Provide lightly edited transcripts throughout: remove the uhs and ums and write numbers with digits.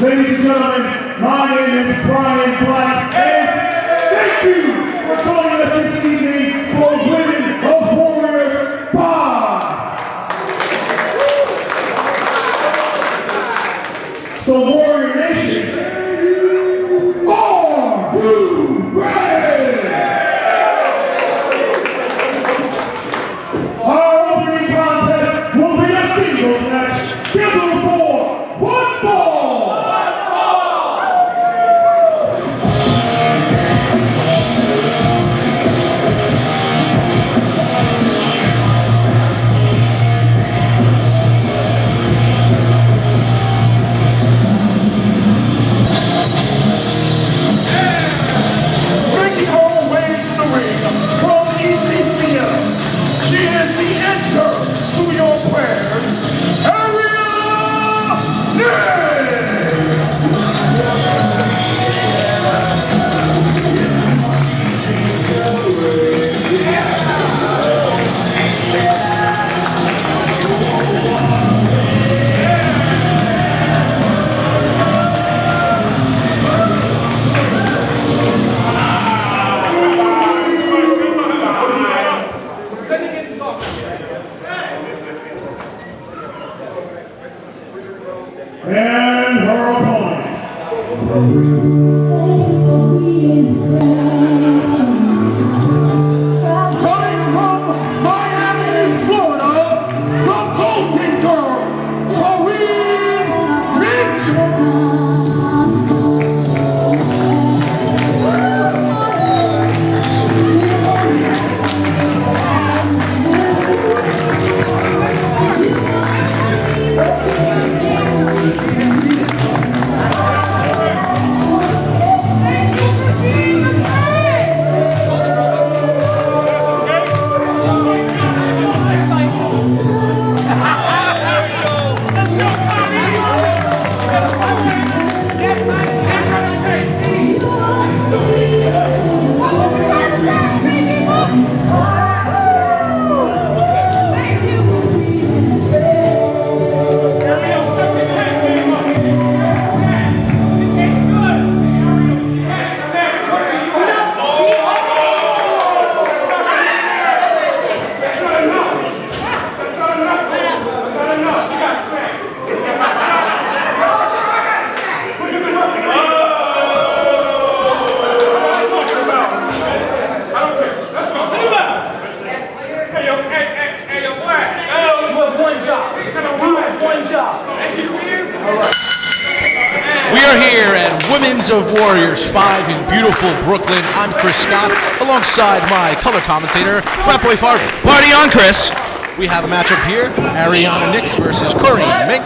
Ladies and gentlemen, my name is Brian Black, and thank you for joining us this evening for Women of Warriors 5. So Warrior Nation, are you ready? Our opening contest will be a singles match scheduled for one fall. And her opponents. Coming from Miami, Florida, the Golden Girl, Corrine, of Warriors 5 in beautiful Brooklyn. I'm Chris Scott, alongside my color commentator, Frat Boy Fargo. Party on, Chris. We have a matchup here, Ariana Nix versus Corrine Mink,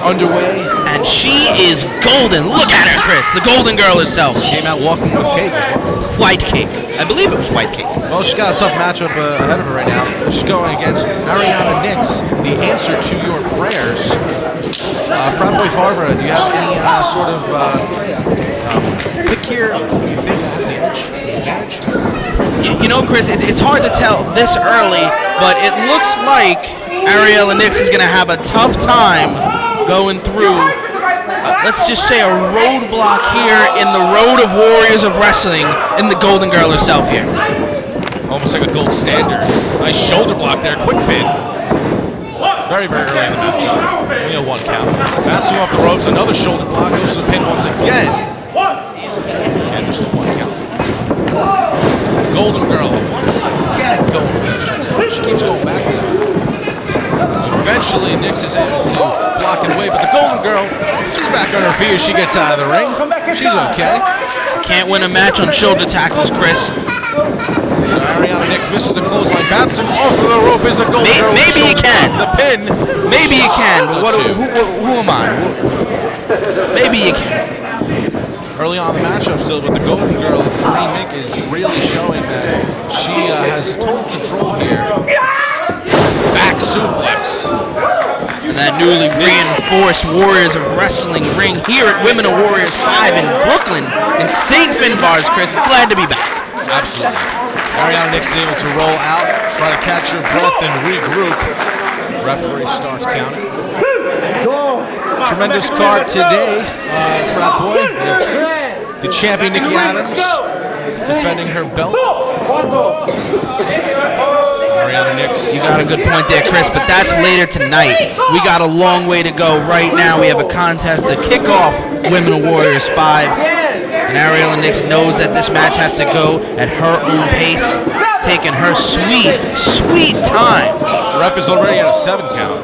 underway. And she is golden. Look at her, Chris, the golden girl herself. Came out walking with cake as well. White cake. I believe it was white cake. Well, she's got a tough matchup ahead of her right now. She's going against Ariana Nix, the answer to your prayers. Frat Boy Farber, do you have any sort of pick here you think has the edge? You know, Chris, it's hard to tell this early, but it looks like Ariela Nix is going to have a tough time going through, let's just say, a roadblock here in the road of Warriors of Wrestling in the Golden Girl herself here. Almost like a gold standard. Nice shoulder block there, quick pin. Very, very early in the matchup. Only a one count. Bouncing off the ropes, another shoulder block, goes to the pin once again. And there's the one count. Golden Girl once again going for that shoulder block. She keeps going back to that. Eventually, Nix is able to block it away, but the Golden Girl, she's back on her feet as she gets out of the ring. She's okay. Can't win a match on shoulder tackles, Chris. So Ariana Nix misses the clothesline, bouncing off of the rope is a Golden Girl. Maybe you can. The pin. Maybe you can. But who am I? Maybe you can. Early on in the matchup still, but the Golden Girl, Corrine Mink, is really showing that she has total control here. Back suplex. And that newly reinforced Warriors of Wrestling ring here at Women of Warriors 5 in Brooklyn in St. Finbar's, Chris. It's glad to be back. Absolutely. Ariana Nix is able to roll out, try to catch her breath and regroup. Referee starts counting. 2, Tremendous card today, frat boy. We have the champion Nikki Addams defending her belt. Ariana Nix. You got a good point there, Chris, but that's later tonight. We got a long way to go. Right now, we have a contest to kick off Women of Warriors 5. And Ariela Nix knows that this match has to go at her own pace, taking her sweet, sweet time. The ref is already at a 7 count.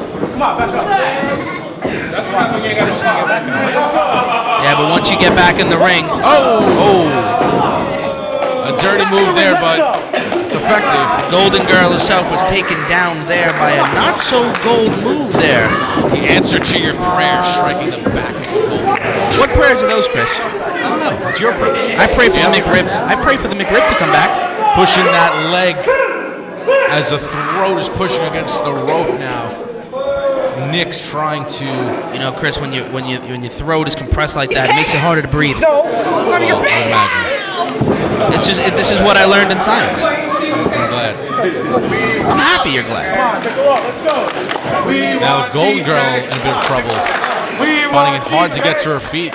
Yeah, but once you get back in the ring, a dirty move there, but it's effective. The Golden Girl herself was taken down there by a not-so-gold move there. The answer to your prayer, striking the back of the Golden Girl. What prayers are those, Chris? I don't know. What's your prayers? I pray for the McRibs. I pray for the McRib to come back. Pushing that leg as the throat is pushing against the rope now. Nix trying to, Chris, when your throat is compressed like that, it makes it harder to breathe. Well, I imagine. This is what I learned in science. I'm glad. I'm happy you're glad. Now the Golden Girl in a bit of trouble, finding it hard to get to her feet.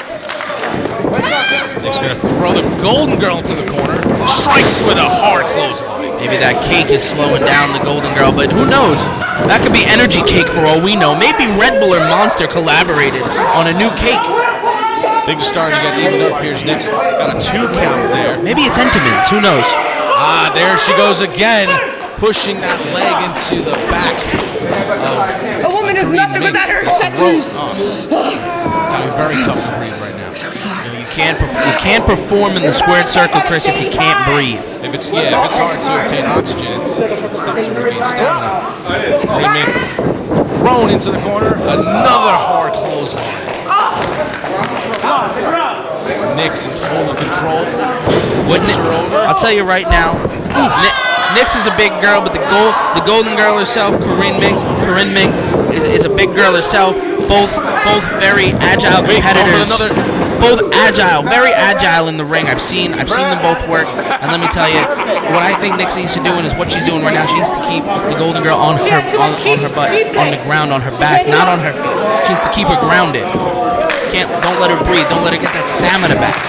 Nick's gonna throw the Golden Girl into the corner. Strikes with a hard clothesline. Maybe that cake is slowing down the Golden Girl, but who knows? That could be energy cake for all we know. Maybe Red Bull or Monster collaborated on a new cake. Things are starting to get evened up here. Nick's got a 2 count there. Maybe it's Entenmann's, who knows? There she goes again, pushing that leg into the back of a woman is nothing without her accessories. Gotta be very tough to breathe right now. You can't perform in the squared circle, Chris, if you can't breathe. If it's hard to obtain oxygen, it's tough to regain stamina. Mink thrown into the corner, another hard clothesline. Nix in total control. I'll tell you right now, Nix is a big girl, but the Golden Girl herself, Corrine Mink, is a big girl herself. Both very agile competitors. Both agile, very agile in the ring. I've seen them both work, and let me tell you, what I think Nix needs to do is what she's doing right now. She needs to keep the Golden Girl on her butt, on the ground, on her back, not on her feet. She needs to keep her grounded. Don't let her breathe. Don't let her get that stamina back.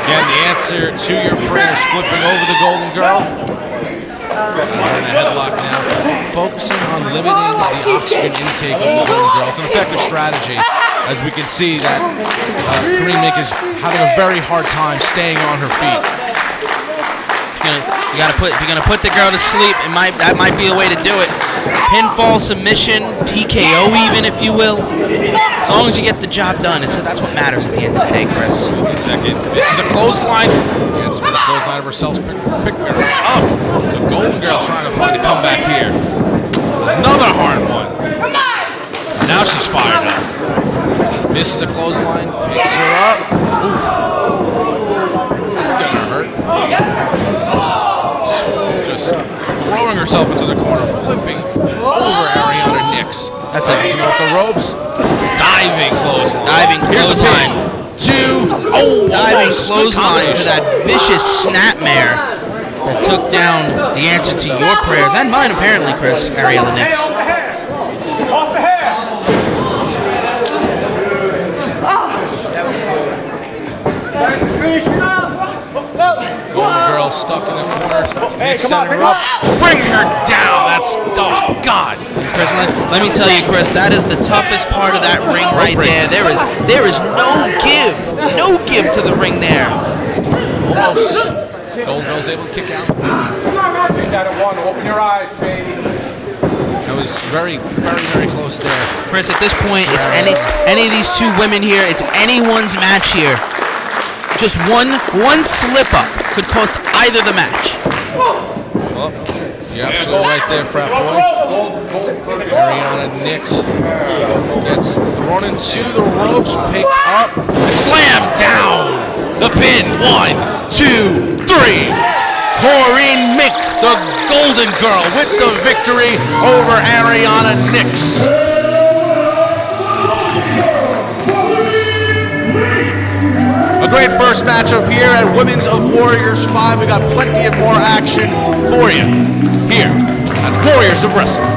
Again, the answer to your prayers, flipping over the Golden Girl. We're in a headlock now, focusing on limiting the oxygen intake of the Golden Girl. It's an effective strategy, as we can see that Corrine Mink is having a very hard time staying on her feet. If you're gonna put the girl to sleep, that might be a way to do it. Pinfall, submission, TKO even, if you will. As long as you get the job done, that's what matters at the end of the day, Chris. Wait a second. This is a clothesline. Gets with a clothesline of herself. Pick her up. The Golden Girl trying to find a comeback here. Another hard one. And now she's fired up. Misses the clothesline. Picks her up. Oof. That's gonna hurt. Just throwing herself into the corner, flipping over Ariana Nix. That's it. Off the ropes. Diving clothesline. Diving clothesline. Diving clothesline to that vicious snapmare that took down the answer to your prayers and mine, apparently, Chris. Ariela Nix. Off the head. Golden Girl stuck in the corner. Nix set her up. Bring her down. That's, oh, God. Chris, let me tell you, Chris, that is the toughest part of that ring right there. There is no give to the ring there. Almost. Golden Girl's able to kick out. Open your eyes, Shady. That was very, very, very close there. Chris, at this point, it's any of these two women here. It's anyone's match here. Just one slip up could cost either the match. Well, you're absolutely right there, frat boy. Ariana Nix gets thrown into the ropes, picked up, and slammed down. The pin, 1, 2, 3. Corrine Mink, the Golden Girl, with the victory over Ariana Nix. A great first matchup here at Women's of Warriors 5. We got plenty of more action for you here at Warriors of Wrestling.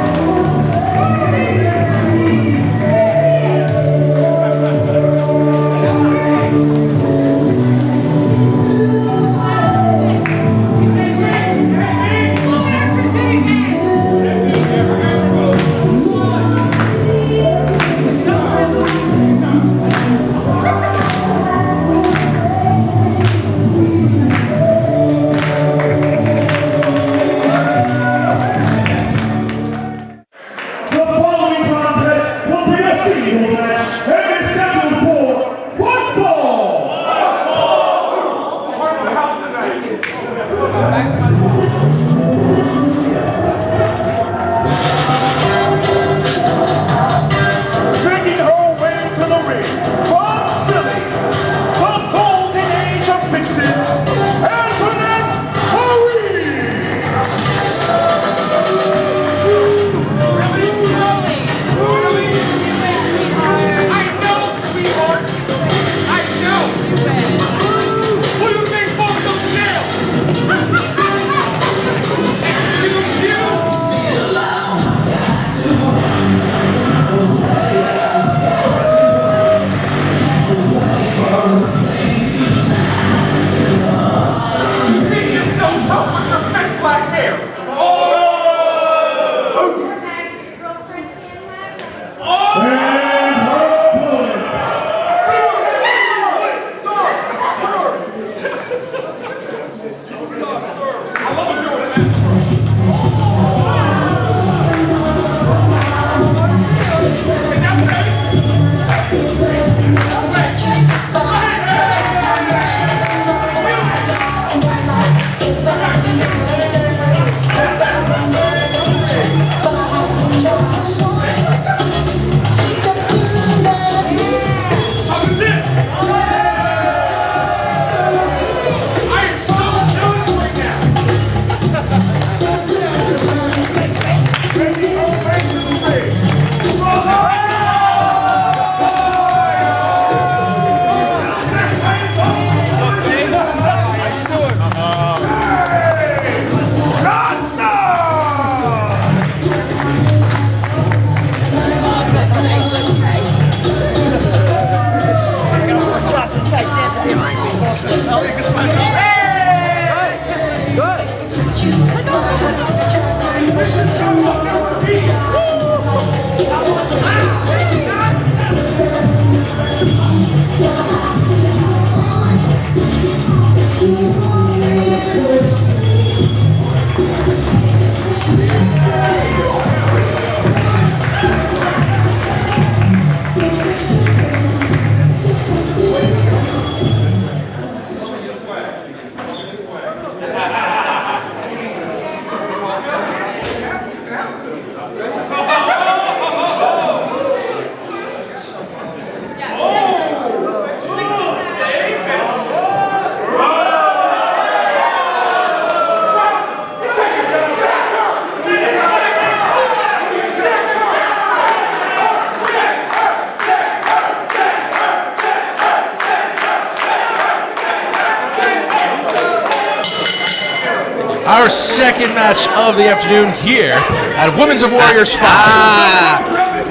our second match of the afternoon here at Women's of Warriors 5.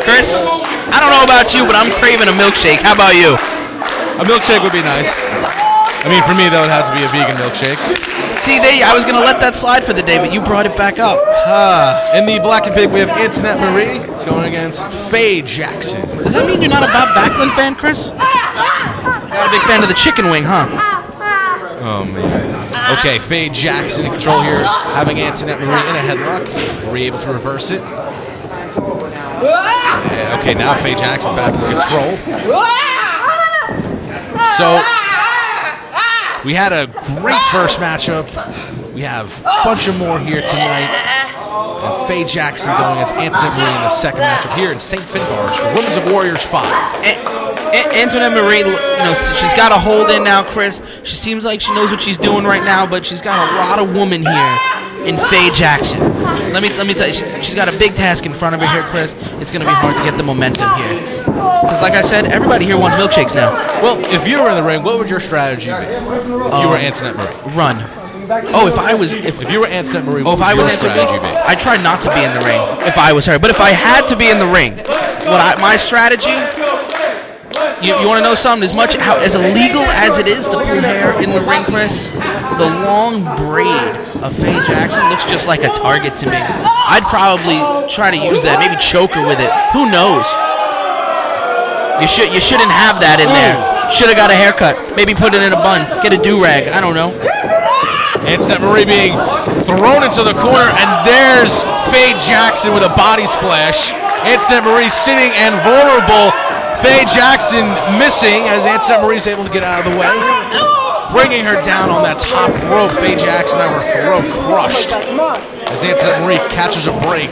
Chris, I don't know about you, but I'm craving a milkshake. How about you? A milkshake would be nice. I mean, for me, though, it has to be a vegan milkshake. See, I was going to let that slide for the day, but you brought it back up. In the black and pink, we have Antoinette Marie going against Faye Jackson. Does that mean you're not a Bob Backlund fan, Chris? Not a big fan of the chicken wing, huh? Oh, man. Okay, Faye Jackson in control here, having Antoinette Marie in a headlock. Marie able to reverse it. Okay, now Faye Jackson back in control. So, we had a great first matchup. We have a bunch of more here tonight. And Faye Jackson going against Antoinette Marie in the second matchup here in St. Finbar's for Women's of Warriors 5. Antoinette Marie, she's got a hold in now, Chris. She seems like she knows what she's doing right now, but she's got a lot of woman here in Faye Jackson. Let me tell you, she's got a big task in front of her here, Chris. It's going to be hard to get the momentum here. Because like I said, everybody here wants milkshakes now. Well, if you were in the ring, what would your strategy be? If you were Antoinette Marie. Run. Oh, if you were Antoinette Marie, what if I would was your strategy be? I try not to be in the ring if I was her. But if I had to be in the ring, my strategy, you want to know something? As illegal as it is to pull hair in the ring, Chris, the long braid of Faye Jackson looks just like a target to me. I'd probably try to use that, maybe choke her with it. Who knows? You shouldn't have that in there. Should have got a haircut. Maybe put it in a bun. Get a do-rag. I don't know. Antoinette Marie being thrown into the corner, and there's Faye Jackson with a body splash. Antoinette Marie sitting and vulnerable. Faye Jackson missing as Antoinette Marie's able to get out of the way. Bringing her down on that top rope. Faye Jackson had her throat crushed as Antoinette Marie catches a break.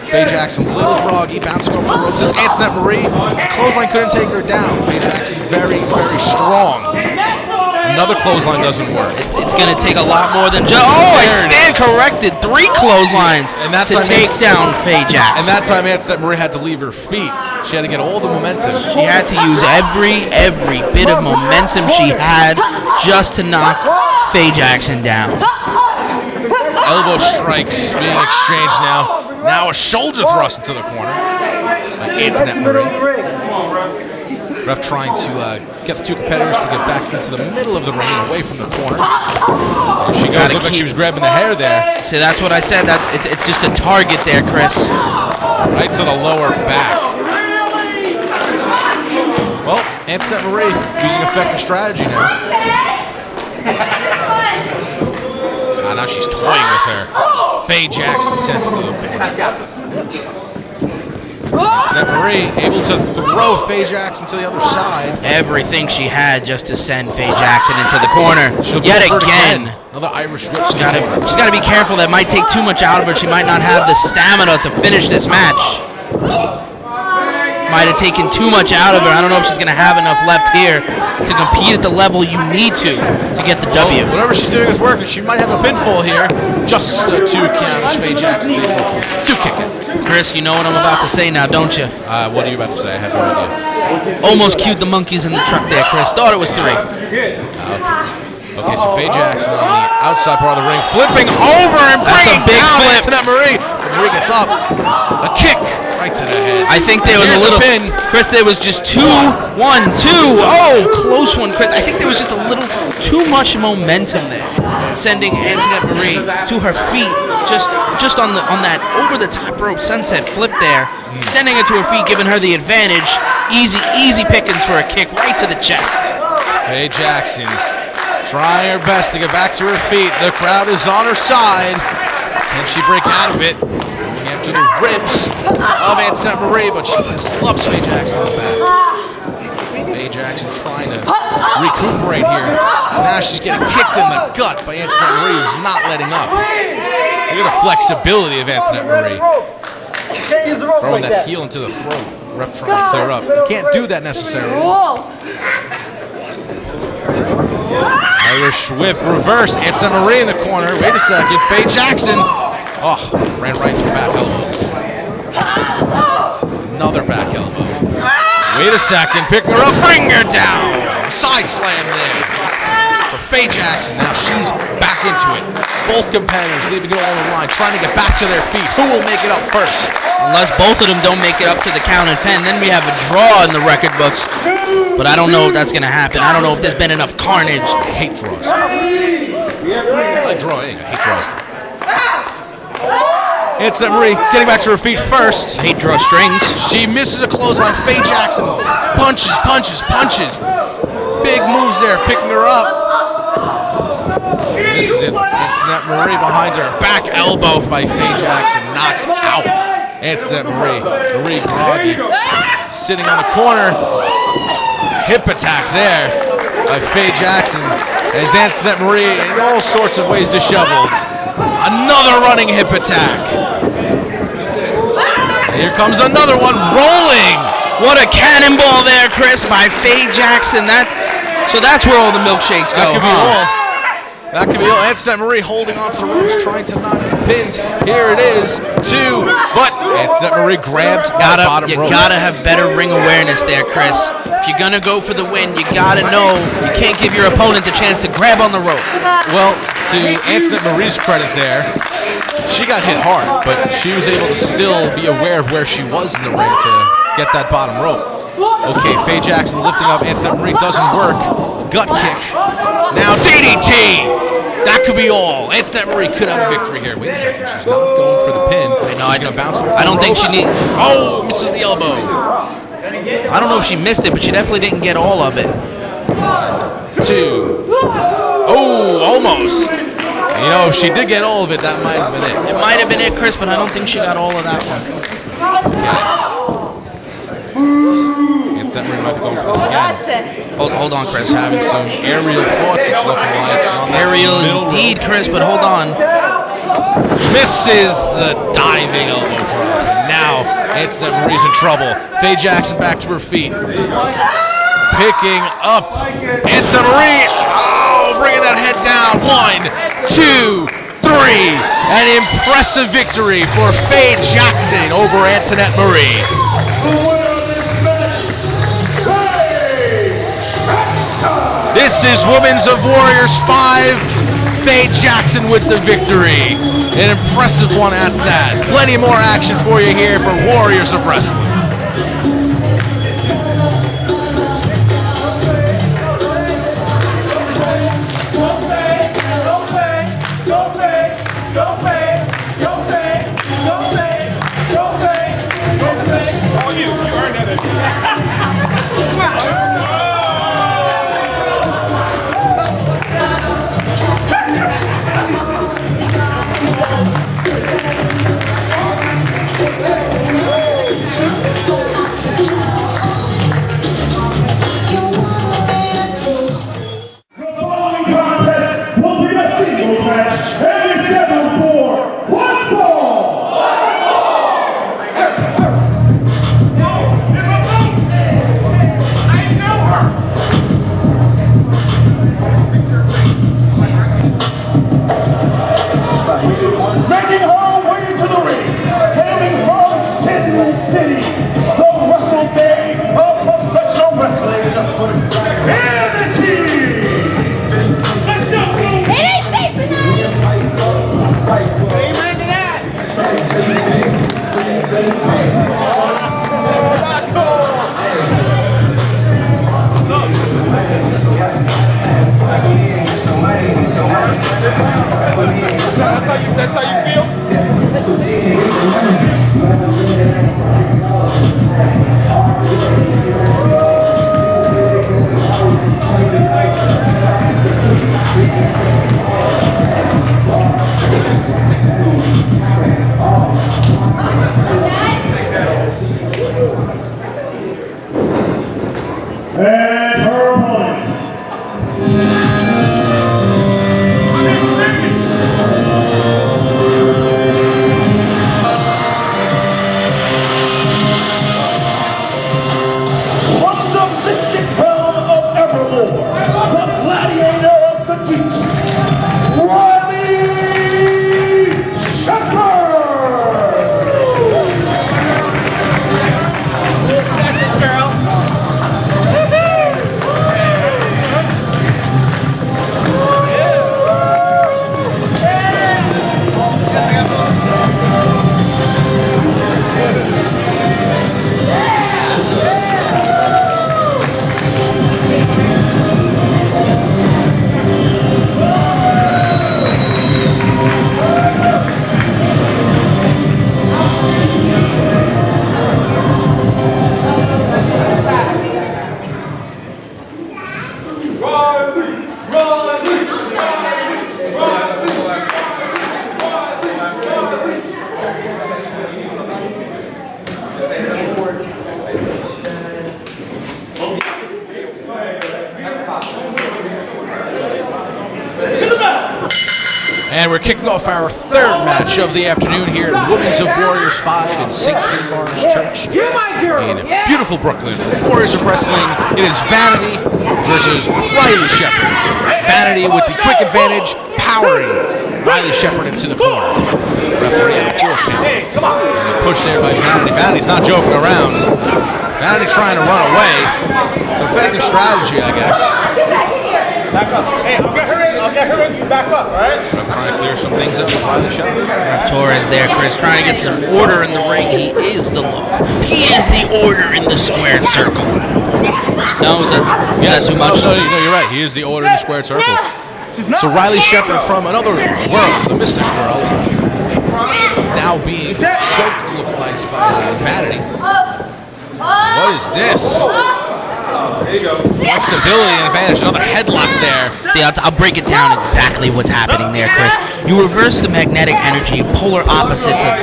Faye Jackson a little groggy, bouncing over the ropes. This Antoinette Marie, the clothesline couldn't take her down. Faye Jackson very, very strong. Another clothesline doesn't work. It's going to take a lot more than just... Oh, I stand corrected. 3 clotheslines to take down Faye Jackson. And that time Antoinette Marie had to leave her feet. She had to get all the momentum. She had to use every bit of momentum she had just to knock Faye Jackson down. Elbow strikes being exchanged now. Now a shoulder thrust into the corner by Antoinette Marie. Ref trying to get the two competitors to get back into the middle of the ring, away from the corner. There she goes. Looked like she was grabbing the hair there. See, that's what I said. That it's just a target there, Chris. Right to the lower back. Well, Antoinette Marie using effective strategy now. Now she's toying with her. Faye Jackson sent it to the corner. Antoinette Marie able to throw Faye Jackson to the other side. Everything she had just to send Faye Jackson into the corner. Yet again. Another Irish whip. She's got to be careful. That might take too much out of her. She might not have the stamina to finish this match. Might have taken too much out of her. I don't know if she's going to have enough left here to compete at the level you need to get the W. Well, whatever she's doing is working. She might have a pinfall here. Just a 2 count as Faye Jackson able to kick it. Chris, you know what I'm about to say now, don't you? What are you about to say? I have no idea. Almost cued the monkeys in the truck there, Chris. Thought it was 3. Okay, so Faye Jackson on the outside part of the ring, flipping over and bringing down Antoinette Marie. Marie gets up. A kick right to the head. I think there was a little pin. Chris, there was just 2, 1, 2. Oh, close one, Chris. I think there was just a little too much momentum there, sending Antoinette Marie to her feet, just on that over the top rope sunset flip there, sending her to her feet, giving her the advantage. Easy pickings for a kick right to the chest. Faye Jackson trying her best to get back to her feet. The crowd is on her side. Can she break out of it? Going after the ribs of Antoinette Marie, but she loves Faye Jackson in the back. Faye Jackson trying to recuperate here. Now she's getting kicked in the gut by Antoinette Marie, who's not letting up. Look at the flexibility of Antoinette Marie. Throwing that heel into the throat. Ref trying to clear up. You can't do that necessarily. Irish whip reverse. Antoinette Marie in the corner. Wait a second. Faye Jackson. Oh, ran right into her back elbow. Another back elbow. Wait a second. Picking her up. Bring her down. Side slam there. for Faye Jackson. Now she's back into it. Both competitors leaving it all on the line, trying to get back to their feet. Who will make it up first? Unless both of them don't make it up to the count of 10, then we have a draw in the record books. But I don't know if that's going to happen. I don't know if there's been enough carnage. I hate draws. I like drawing. I hate draws. Antoinette Marie getting back to her feet first. I hate draw strings. She misses a clothesline. Faye Jackson punches, punches, punches. Big moves there, picking her up. This is it. Antoinette Marie behind her. Back elbow by Faye Jackson. Knocks out Antoinette Marie. Marie groggy. Sitting on the corner. Hip attack there by Faye Jackson. As Antoinette Marie in all sorts of ways disheveled. Another running hip attack. Here comes another one rolling. What a cannonball there, Chris, by Faye Jackson. So that's where all the milkshakes go, That could be all. Antoinette Marie holding onto the ropes, trying to not get pinned. Here it is, 2, but Antoinette Marie grabbed the bottom rope. You gotta have better ring awareness there, Chris. If you're gonna go for the win, you gotta know you can't give your opponent the chance to grab on the rope. Well, to Antoinette Marie's credit there, she got hit hard, but she was able to still be aware of where she was in the ring to get that bottom rope. Okay, Faye Jackson lifting up Antoinette Marie doesn't work. Gut kick. Now DDT! That could be all. Antoinette Marie could have a victory here. Wait a second, she's not going for the pin. She's gonna bounce off I don't think she needs. Oh, misses the elbow. I don't know if she missed it, but she definitely didn't get all of it. 2. Oh, almost. You know, if she did get all of it, that might have been it. It might have been it, Chris, but I don't think she got all of that one. Antoinette Marie might be going for this again. Hold on, Chris. She's having some aerial thoughts, it's looking like. She's on that Aerial middle indeed, rope. Chris, but hold on. Misses the diving elbow drop. And now Antoinette Marie's in trouble. Faye Jackson back to her feet. Picking up Antoinette Marie. Oh, bringing that head down. 1, 2, 3. An impressive victory for Faye Jackson over Antoinette Marie. This is Women's of Warriors 5. Faye Jackson with the victory. An impressive one at that. Plenty more action for you here for Warriors of Wrestling. That's how you feel? And her opponent. And we're kicking off our third match of the afternoon here at Women's of Warriors 5 in St. Finbarr's Church in beautiful Brooklyn. Warriors of Wrestling, it is Vanity versus Riley Shepard. Vanity with the quick advantage, powering Riley Shepard into the corner. Referee at a 4 count. And a push there by Vanity. Vanity's not joking around. Vanity's trying to run away. It's effective strategy, I guess. Back up. Hey, I'll get her in. You back up, all right? I'm trying to clear some things up with Riley Shepard. Ref Torres there, Chris, trying to get some order in the ring. He is the law. He is the order in the squared circle. No, is that too much? No, you're right. He is the order in the squared circle. So Riley Shepard from another world, the Mystic world, now being choked, look like, by Vanity. What is this? Flexibility and advantage, another headlock there. See, I'll break it down exactly what's happening there, Chris. You reverse the magnetic energy, polar opposites of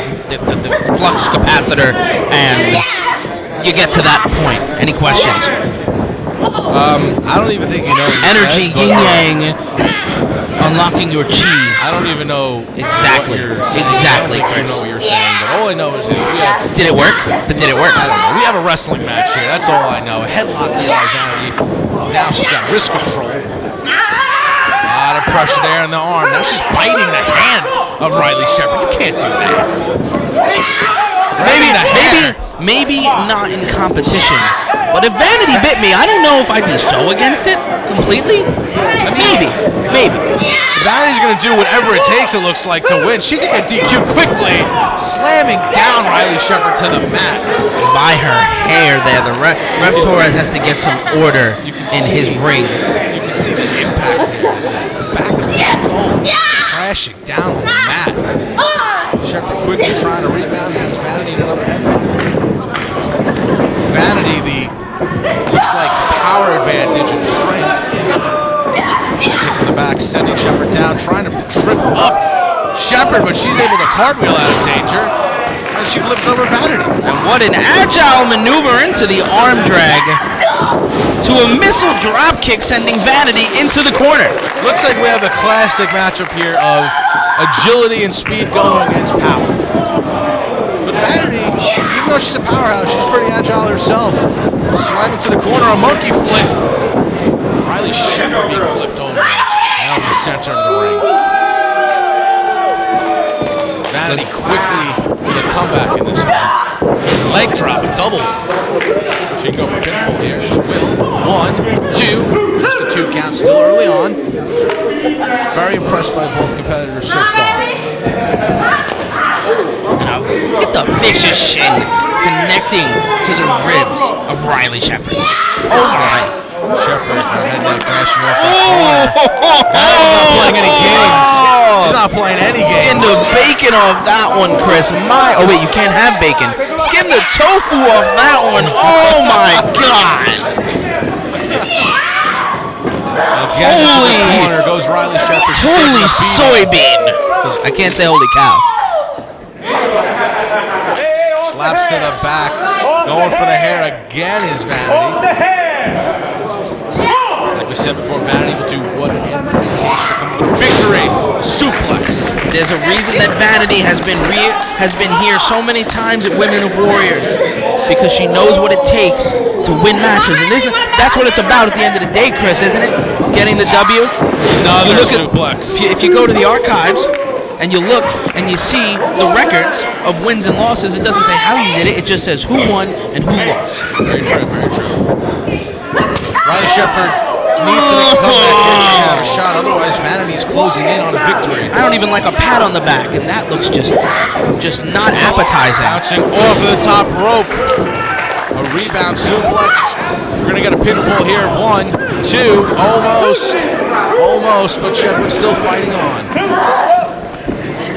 the flux capacitor, and you get to that point. Any questions? I don't even think you know. Energy, yin-yang, unlocking your chi. I don't even know Exactly. Exactly. I Chris. know what you're saying, but all I know is we have. Did it work? Did it work? I don't know. We have a wrestling match here. That's all I know. Headlock by Vanity. Now she's got wrist control. A lot of pressure there in the arm. Now she's biting the hand of Riley Shepard. You can't do that. Maybe not in competition. But if Vanity bit me, I don't know if I'd be so against it completely. Maybe. Vanity's going to do whatever it takes, it looks like, to win. She can get DQ quickly, slamming down Riley Shepard to the mat. By her hair there. The Ref Torres has to get some order in his ring. You can see the impact there. The back of his skull crashing down on the mat. Shepard quickly trying to rebound, has Vanity in another headlock. Vanity, looks like power advantage and strength. Kick from the back, sending Shepard down, trying to trip up Shepard, but she's able to cartwheel out of danger, and she flips over Vanity. And what an agile maneuver into the arm drag to a missile drop kick, sending Vanity into the corner. Looks like we have a classic matchup here of agility and speed going against power. But Vanity, even though she's a powerhouse, she's pretty agile herself. Slamming to the corner, a monkey flip. Riley Shepard being flipped over out of the center of the ring. Vanity quickly with a comeback in this one. Leg drop, a double. She can go for pinfall here. She will. 1, 2. Just a 2 count, still early on. Very impressed by both competitors so far. Now, look at the vicious shin connecting to the ribs of Riley Shepard. Oh my. Shepard, her head now crashing off that corner. Vanity's not playing any games. She's not playing any games. Skin the bacon off that one, Chris. Oh wait, you can't have bacon. Skin the tofu off that one. Oh my God. Again, to the corner goes Riley Shepard. Holy soybean. I can't say holy cow. Slaps to the back. Going for the hair again is Vanity. Like we said before, Vanity will do whatever it takes to come up with a victory. Suplex. There's a reason that Vanity has been here so many times at Women of Warriors, because she knows what it takes to win matches, and that's what it's about at the end of the day, Chris, isn't it? Getting the W. Another suplex. If you go to the archives and you look and you see the records of wins and losses, it doesn't say how you did it. It just says who won and who lost. Very true. Very true. Riley Shepard needs to make a comeback here. She can have a shot. Otherwise, Vanity is closing in on a victory. I don't even like a pat on the back, and that looks just not appetizing. Bouncing off of the top rope. A rebound suplex. We're going to get a pinfall here. 1, 2. Almost, but Shepard's still fighting on.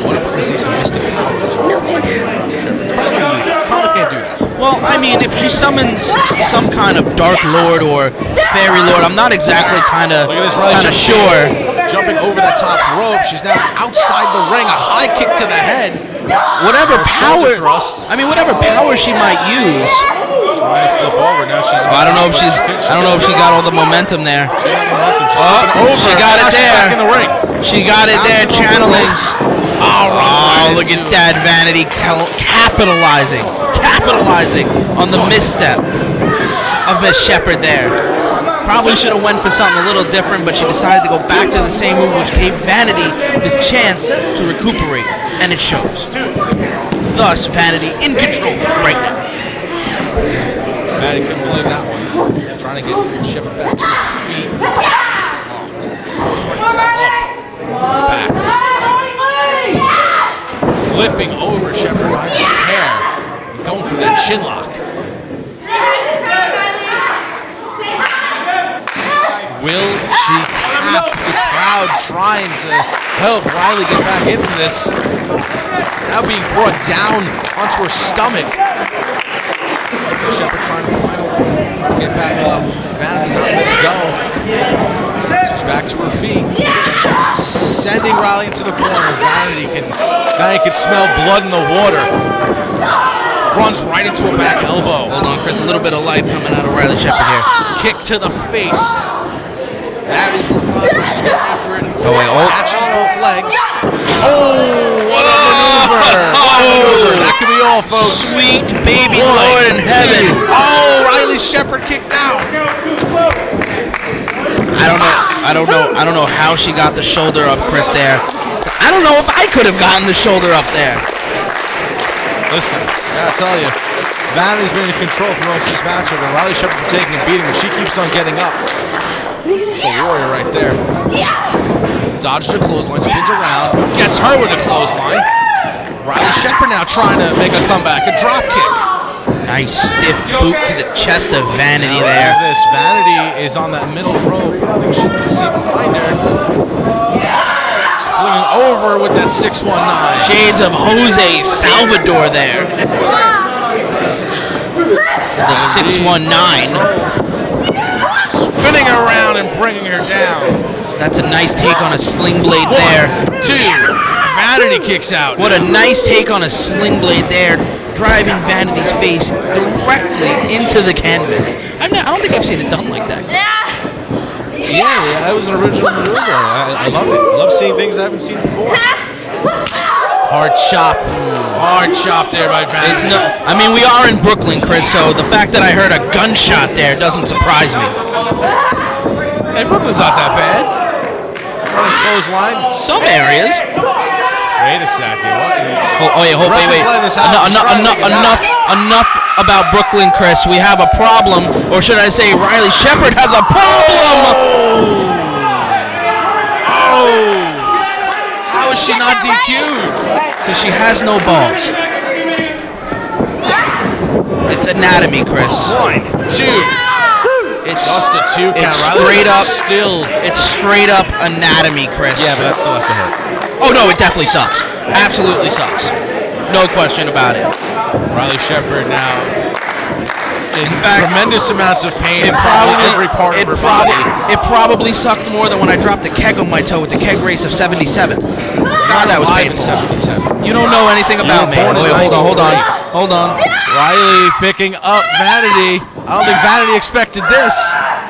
What if we see some mystic powers? Probably can't do that. Well, I mean, if she summons some kind of Dark Lord or Fairy Lord, I'm not exactly kind of sure. Jumping over that top rope, she's now outside the ring. A high kick to the head. Whatever power, thrust. whatever power she might use, trying to flip over. Now she's. I don't know if she's. I don't know if she got all the momentum there. She got momentum. She's Oh, over. she got Now it she's there. back in the ring. She got it there, channeling. Oh, look at that, Vanity capitalizing on the misstep of Miss Shepard there. Probably should have went for something a little different, but she decided to go back to the same move, which gave Vanity the chance to recuperate, and it shows. Thus, Vanity in control right now. Vanity couldn't believe that one. Trying to get Shepard back to her feet. Back. Flipping over Shepard by the hair. And going for that chin lock. Will she tap the crowd trying to help Riley get back into this? Now being brought down onto her stomach. Shepard trying to find a way to get back up. Vanity not letting go. She's back to her feet. Sending Riley into the corner. Vanity can smell blood in the water. Runs right into a back elbow. Hold on, Chris. A little bit of life coming out of Riley Shepard here. Kick to the face. Vanity's looking up. She's going after it. Oh, wait, oh. Catches both legs. Oh, what a maneuver. What a maneuver. That could be all, folks. Sweet baby Lord in heaven. Oh, Riley Shepard kicked out. I don't know how she got the shoulder up, Chris, there. I don't know if I could have gotten the shoulder up there. Listen, I gotta tell you, Vanity's been in control for most of this matchup, and Riley Shepard's been taking a beating, but she keeps on getting up. It's a warrior right there. Dodges a clothesline, spins around, gets her with a clothesline. Riley Shepard now trying to make a comeback, a drop kick. Nice stiff boot to the chest of Vanity Now, there. what is this? Vanity is on that middle rope. I think she can see behind her. She's flinging over with that 619. Shades of Jose Salvador there. The 619. Spinning around and bringing her down. That's a nice take on a sling blade there. 2. Vanity kicks out. What a nice take on a sling blade there, driving Vanity's face directly into the canvas. I don't think I've seen it done like that. Yeah, that was an original maneuver. I love it. I love seeing things I haven't seen before. Hard chop there by Vanity. We are in Brooklyn, Chris, so the fact that I heard a gunshot there doesn't surprise me. Hey, Brooklyn's not that bad. Running clothesline. Some areas. Wait a second. What? Wait. Enough about Brooklyn, Chris. We have a problem, or should I say Riley Shepard has a problem! Oh! How is she not DQ'd? Because she has no balls. It's anatomy, Chris. 1, 2. It's just a 2 count. It's straight up anatomy, Chris. Yeah, but that still has to hurt. Oh no, it definitely sucks. Absolutely sucks. No question about it. Riley Shepard now in fact, tremendous amounts of pain in probably every part of her body. It probably sucked more than when I dropped a keg on my toe with the keg race of 77. God, that was painful. 77. You don't know anything about me. Wait, hold on. Riley picking up Vanity. I don't think Vanity expected this.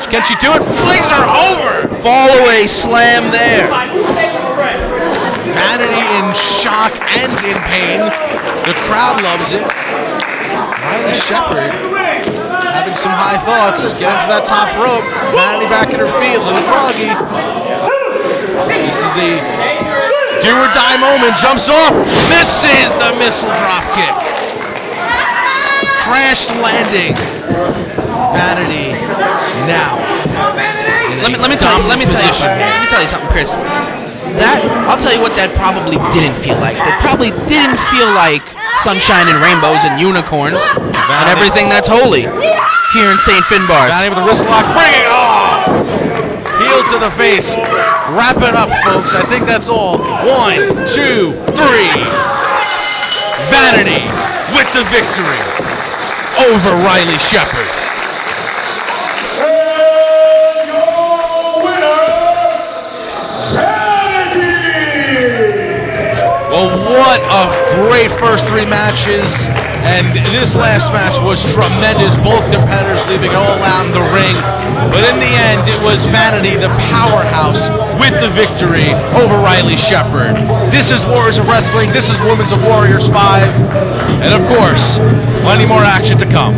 Can she do it? Flings her over. Fall away slam there. Vanity in shock and in pain. The crowd loves it. Riley Shepard having some high thoughts. Getting to that top rope. Vanity back at her feet, a little groggy. This is a do or die moment. Jumps off. Misses the missile drop kick. Crash landing. Vanity now. Let me tell you something, Chris. I'll tell you what that probably didn't feel like. That probably didn't feel like sunshine and rainbows and unicorns and everything that's holy here in St. Finbar's. Vanity with the wrist lock, bringing heel to the face. Wrap it up, folks. I think that's all. 1, 2, 3. Vanity with the victory over Riley Shepard. Well, what a great first 3 matches, And this last match was tremendous. Both competitors leaving it all out in the ring. But in the end, it was Vanity, the powerhouse, with the victory over Shepard. This is Warriors of Wrestling. This is Women's of Warriors 5. And of course, plenty more action to come.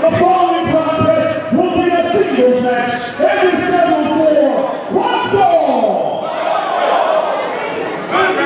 The following contest will be a singles match and is scheduled for one fall. And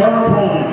her opponent.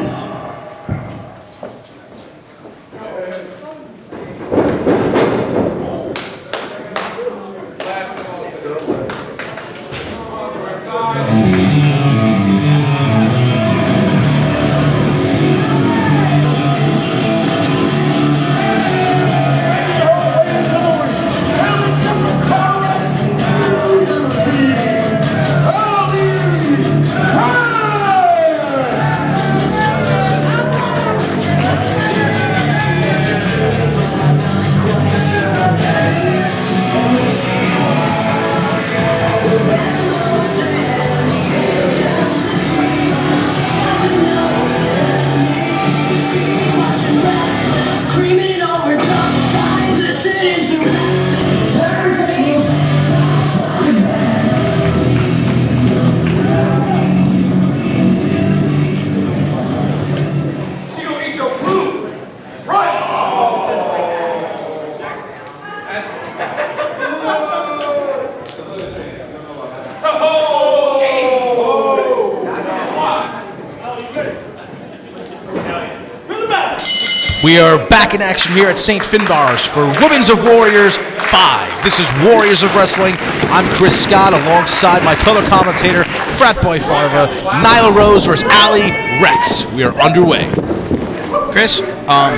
We are back in action here at St. Finbar's for Women's of Warriors 5. This is Warriors of Wrestling. I'm Chris Scott alongside my color commentator, Frat Boy Farva, Nyla Rose versus Allie, Recks. We are underway. Chris, on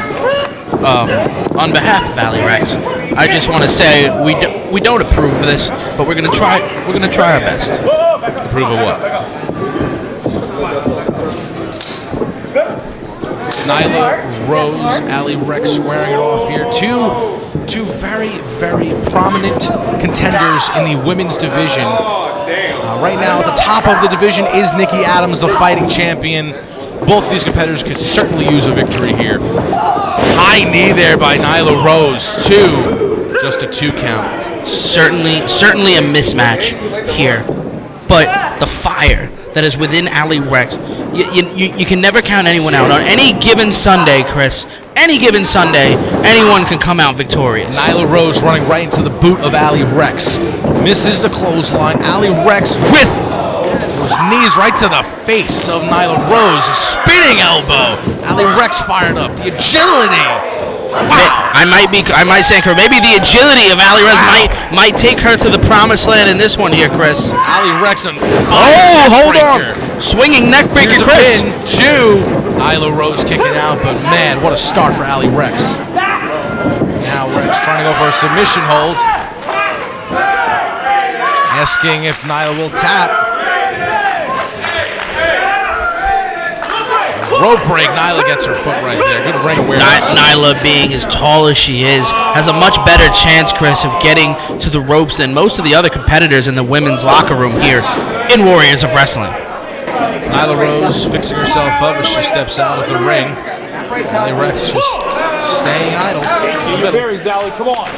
behalf of Allie Recks, I just want to say we don't approve of this, but we're gonna try our best. Approve of what? Nyla Rose, Allie Recks squaring it off here. Two very, very prominent contenders in the women's division. Right now, at the top of the division is Nikki Addams, the fighting champion. Both of these competitors could certainly use a victory here. High knee there by Nyla Rose, just a 2 count. Certainly a mismatch here, but the fire that is within Allie Recks, you can never count anyone out. On any given Sunday, Chris, any given Sunday, anyone can come out victorious. Nyla Rose running right into the boot of Allie Recks. Misses the clothesline. Allie Recks with those knees right to the face of Nyla Rose. Spinning elbow. Allie Recks fired up. The agility. Wow. I might say, maybe the agility of Allie Recks might take her to the promised land in this one here, Chris. Allie Recks and hold on. Swinging neck breaker, Here's a Chris. pin. 2. Nyla Rose kicking out, but man, what a start for Allie Recks. Now Recks trying to go for a submission hold. Asking if Nyla will tap. Rope break. Nyla gets her foot right there. Good ring awareness. Nyla, being as tall as she is, has a much better chance, Chris, of getting to the ropes than most of the other competitors in the women's locker room here in Warriors of Wrestling. Nyla Rose fixing herself up as she steps out of the ring. Allie Recks just staying idle. Berries, Allie, come on.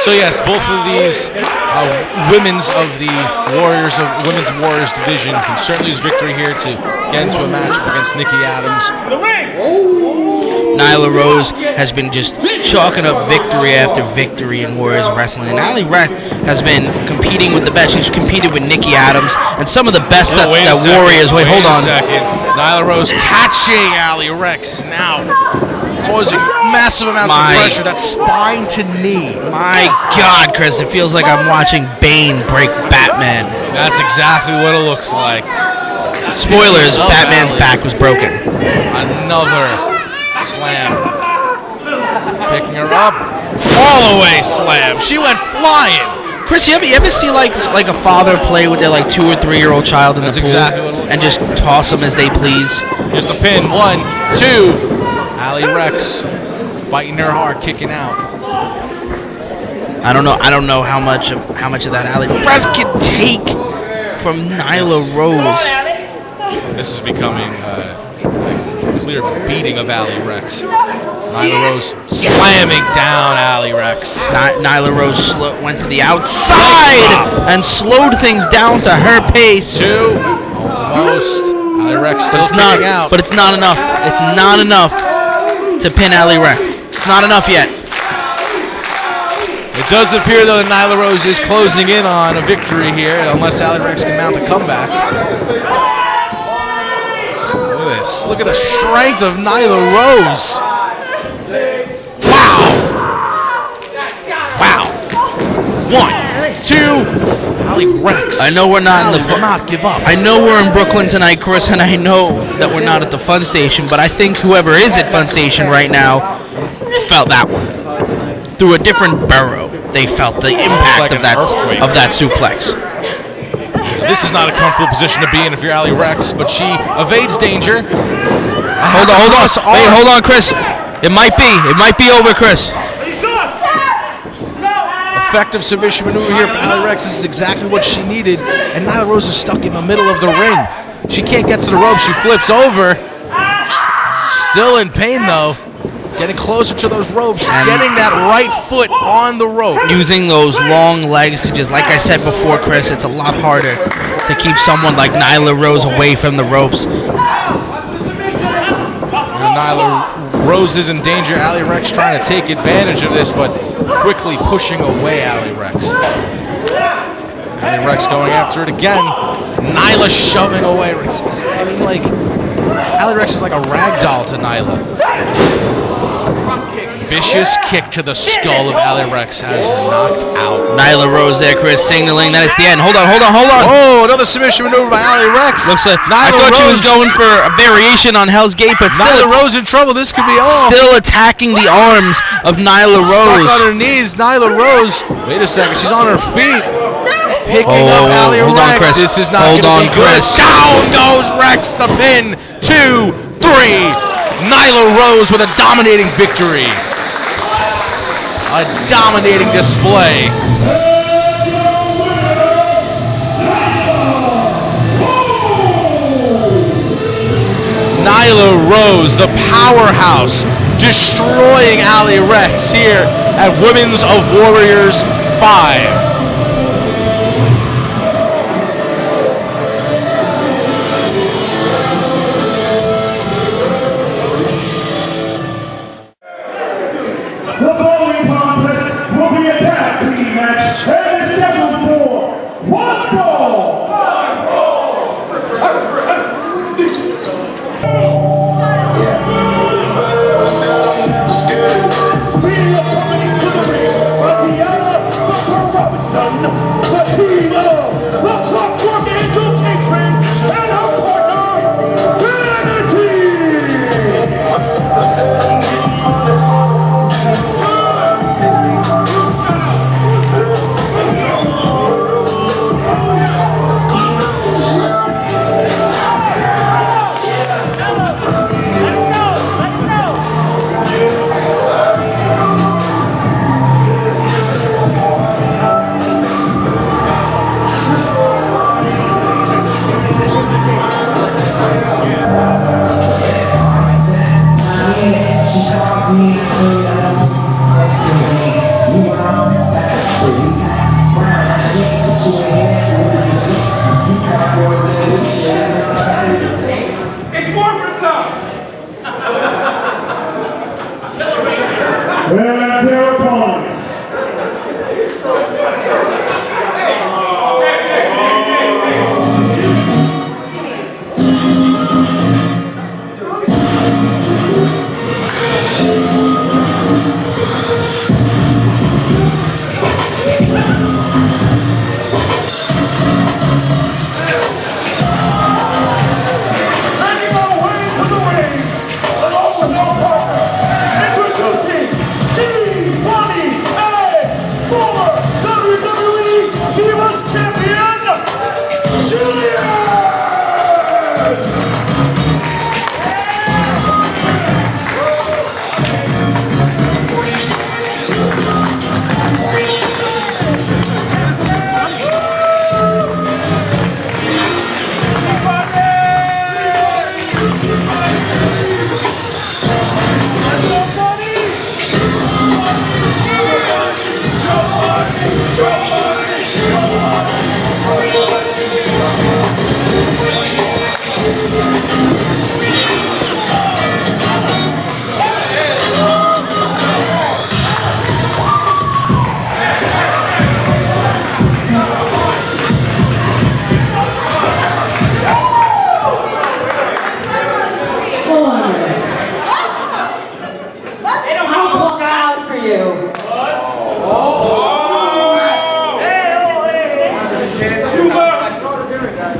So yes, both of these women's of the women's Warriors division can certainly use victory here to get into a matchup against Nikki Addams. The ring. Nyla Rose has been just chalking up victory after victory in Warriors Wrestling. And Allie Recks has been competing with the best. She's competed with Nikki Addams and some of the best that Warriors. Wait, hold on. Nyla Rose catching Allie Recks now, causing massive amounts of pressure. That's spine to knee. My God, Chris, it feels like I'm watching Bane break Batman. That's exactly what it looks like. Spoilers, Batman's back was broken. Another slam. Picking her up. All the way slam. She went flying. Chris, you ever see like a father play with their like 2 or 3 year old child in the pool exactly what it looks and just toss them as they please? Here's the pin. 1, 2. Allie Recks fighting her hard, kicking out. I don't know how much of that Allie Recks can take from Nyla Rose. This is becoming a clear beating of Allie Recks. Nyla Rose slamming down Allie Recks. Nyla Rose went to the outside and slowed things down to her pace. 2, almost. Allie Recks still kicking out. But it's not enough. It's not enough to pin Allie Recks. It's not enough yet. It does appear, though, that Nyla Rose is closing in on a victory here, unless Allie Recks can mount a comeback. Look at this. Look at the strength of Nyla Rose. Wow. Wow. 1, 2. Allie Recks. I know we're not Allie will not give up. I know we're in Brooklyn tonight, Chris, and I know that we're not at the Fun Station, but I think whoever is at Fun Station right now felt that one. Through a different borough, they felt the impact of that suplex. This is not a comfortable position to be in if you're Allie Recks, but she evades danger. Hold on. Wait, hold on, Chris. It might be over, Chris. Effective submission maneuver here for Allie Recks. This is exactly what she needed, and Nyla Rose is stuck in the middle of the ring. She can't get to the rope. She flips over. Still in pain, though. Getting closer to those ropes, and getting that right foot on the rope. Using those long legs to just, like I said before, Chris, it's a lot harder to keep someone like Nyla Rose away from the ropes. Nyla Rose is in danger. Allie Recks trying to take advantage of this, but quickly pushing away Allie Recks. Allie Recks going after it again. Nyla shoving away. I mean, like, Allie Recks is like a rag doll to Nyla. Vicious kick to the skull of Allie Recks has her knocked out. Nyla Rose there, Chris, signaling that it's the end. Hold on. Oh, another submission maneuver by Allie Recks. Looks like I thought she was going for a variation on Hell's Gate, but still Nyla Rose in trouble. This could be all. Still attacking the arms of Nyla Rose. Stuck on her knees. Nyla Rose. Wait a second. She's on her feet. Picking up Allie Recks. This is not going to be good. Down goes Recks. The pin. 2, 3. Nyla Rose with a dominating victory. A dominating display. Nyla Rose, the powerhouse, destroying Allie Recks here at Women's of Warriors 5. And their opponents.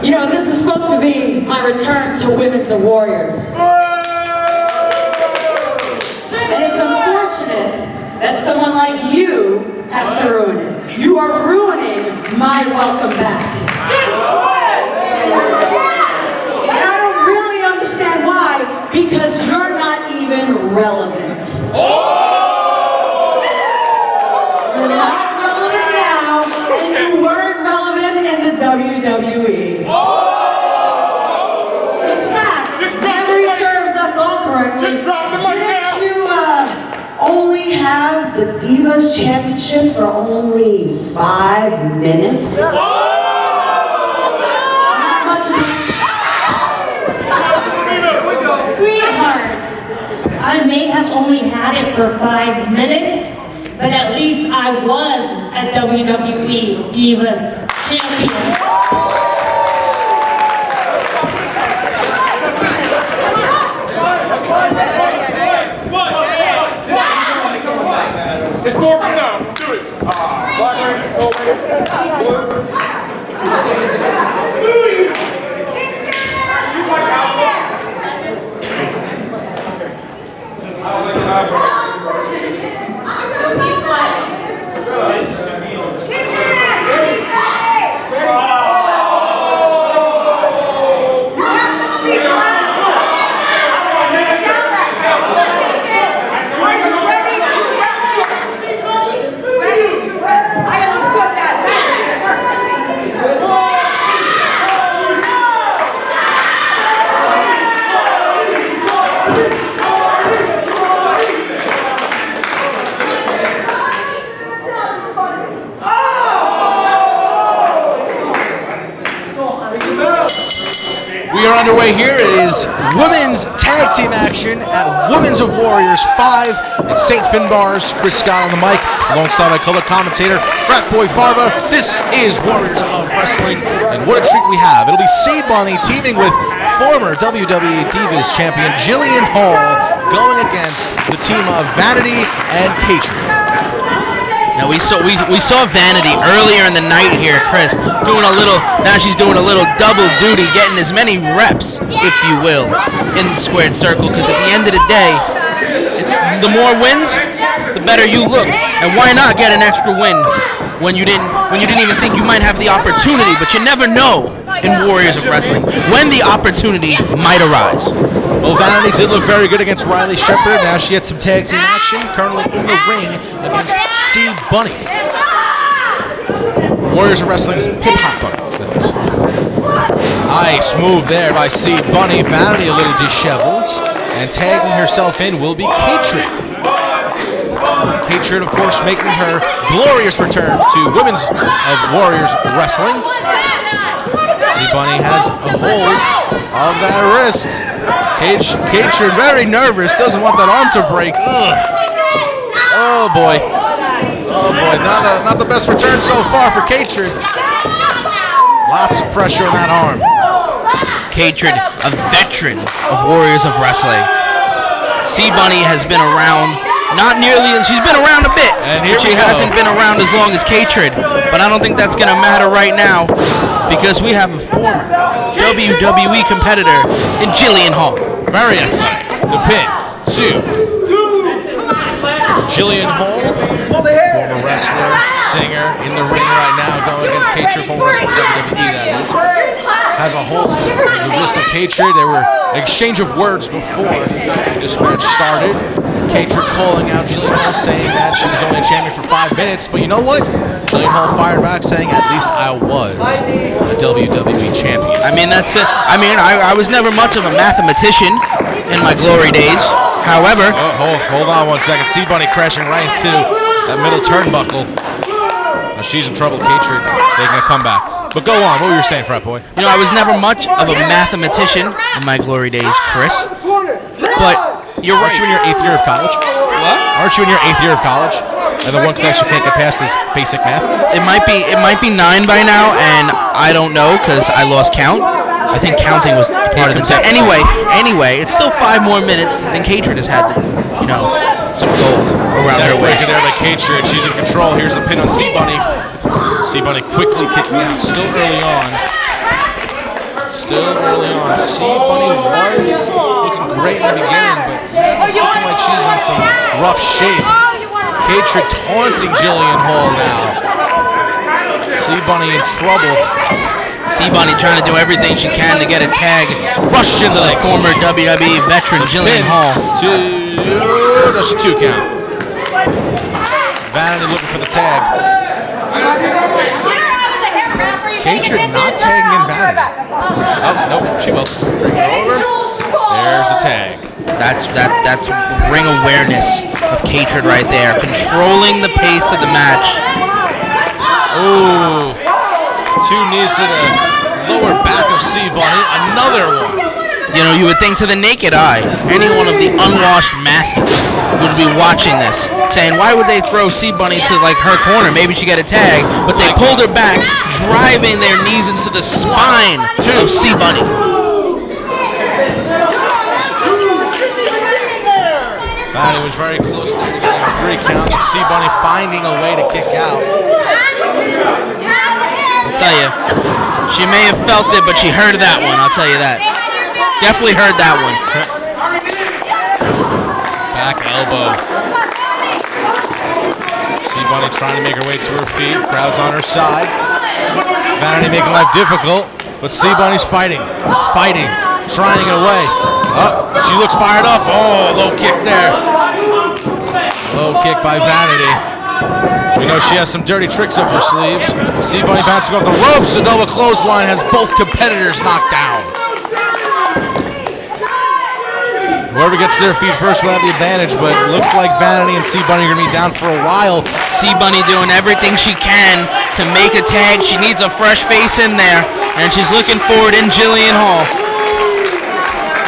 You know, this is supposed to be my return to Women to Warriors. And it's unfortunate that someone like you has to ruin it. You are ruining my welcome back. And I don't really understand why, because you're not even relevant. You're not relevant now, and you weren't relevant in the WWE. In fact, memory serves us all correctly. Didn't you only have the Divas Championship for only 5 minutes? Not much of Sweetheart, I may have only had it for 5 minutes, but at least I was a WWE Divas Champion. It's more for now. Do it. Black ring, gold ring, blue. We are underway here. It is women's tag team action at Women's of Warriors 5 in St. Finbar's. Chris Scott on the mic, alongside my color commentator, Frat Boy Farva. This is Warriors of Wrestling, and what a treat we have. It'll be Seed Bunny teaming with former WWE Divas champion Jillian Hall, going against the team of Vanity and Katred. Now we saw Vanity earlier in the night here, Chris, doing a little. Now she's doing a little double duty, getting as many reps, if you will, in the squared circle. Because at the end of the day, the more wins, the better you look. And why not get an extra win when you didn't even think you might have the opportunity? But you never know in Warriors of Wrestling when the opportunity might arise. Well, Vanity did look very good against Riley Shepard. Now she had some tag team action, currently in the ring against Seed Bunny. Warriors of Wrestling's Hip Hop Bunny. Nice move there by Seed Bunny. Vanity a little disheveled. And tagging herself in will be Katred. Katred, of course, making her glorious return to Women's of Warriors Wrestling. C-Bunny has a hold of that wrist. Katred very nervous, doesn't want that arm to break. Ugh. Oh boy. Oh boy, not the best return so far for Katred. Lots of pressure on that arm. Katred, a veteran of Warriors of Wrestling. C-Bunny has been around, not nearly, she's been around a bit, but she hasn't been around as long as Katred. But I don't think that's going to matter right now because we have a former WWE competitor in Jillian Hall. Very athletic. The pin, 2. Jillian Hall, former wrestler, singer, in the ring right now, going against Katred, former wrestler for WWE, that is. Has a hold of the wrist of Katred. There were an exchange of words before this match started. Katred calling out Jillian Hall, saying that she was only a champion for 5 minutes. But you know what? Jillian Hall fired back, saying, at least I was a WWE champion. I mean, that's it. I mean, I was never much of a mathematician in my glory days. However... hold on 1 second. C-Bunny crashing right into that middle turnbuckle. Now she's in trouble. Katred making a comeback. But go on. What were you saying, frat boy? You know, I was never much of a mathematician in my glory days, Chris. But you're right. Aren't you in your 8th year of college? What? Aren't you in your 8th year of college? And the one class you can't get past is basic math? It might be 9 by now, and I don't know because I lost count. I think counting was part of the test. Anyway, it's still 5 more minutes than Katred has had, you know, some gold around her waist. There by Katred. She's in control. Here's the pin on C-Bunny. C-Bunny quickly kicking out. Still early on. C-Bunny was looking great in the beginning, but it's looking like she's in some rough shape. Katred taunting Jillian Hall now. C-Bunny in trouble. C-Bunny trying to do everything she can to get a tag. Rush into the former WWE veteran Jillian Hall. That's a 2 count. Vanity looking for the tag. Katred not tagging in Vanity. Oh, nope, she will. Bring her over. There's the tag. That's ring awareness of Katred right there. Controlling the pace of the match. Ooh. 2 knees to the lower back of C-Bunny. Another one. You know, you would think to the naked eye, any one of the unwashed masses would be watching this, saying, why would they throw C-Bunny to, like, her corner? Maybe she get a tag, but they pulled her back, driving their knees into the spine of C-Bunny. Vanity was very close there to getting a 3 count, and C-Bunny finding a way to kick out. I'll tell you, she may have felt it, but she heard that one, I'll tell you that. Definitely heard that one. Back elbow. C-Bunny trying to make her way to her feet. Crowd's on her side. Vanity making life difficult, but C-Bunny's fighting, trying to get away. Oh, she looks fired up. Oh, low kick there. Low kick by Vanity. We know she has some dirty tricks up her sleeves. C-Bunny bouncing off the ropes. The double clothesline has both competitors knocked down. Whoever gets their feet first will have the advantage, but it looks like Vanity and C-Bunny are going to be down for a while. C-Bunny doing everything she can to make a tag. She needs a fresh face in there, and she's looking forward in Jillian Hall.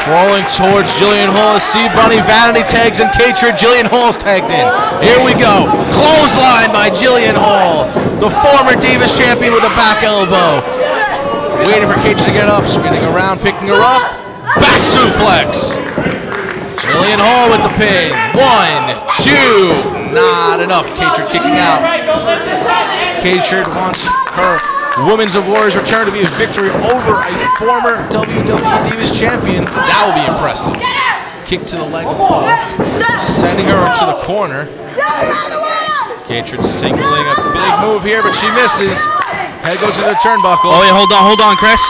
Crawling towards Jillian Hall is C-Bunny. Vanity tags in Katred. Jillian Hall's tagged in. Here we go. Clothesline by Jillian Hall. The former Divas champion with a back elbow. Waiting for Katred to get up. Spinning around, picking her up. Back suplex. Jillian Hall with the pin. 1, 2. Not enough. Katred kicking out. Katred wants her Women's of Warriors return to be a victory over a former WWE Divas champion. That will be impressive. Kick to the leg of Hall. Sending her into the corner. Katred signaling a big move here, but she misses. Head goes into the turnbuckle. Oh, yeah, hold on, Chris.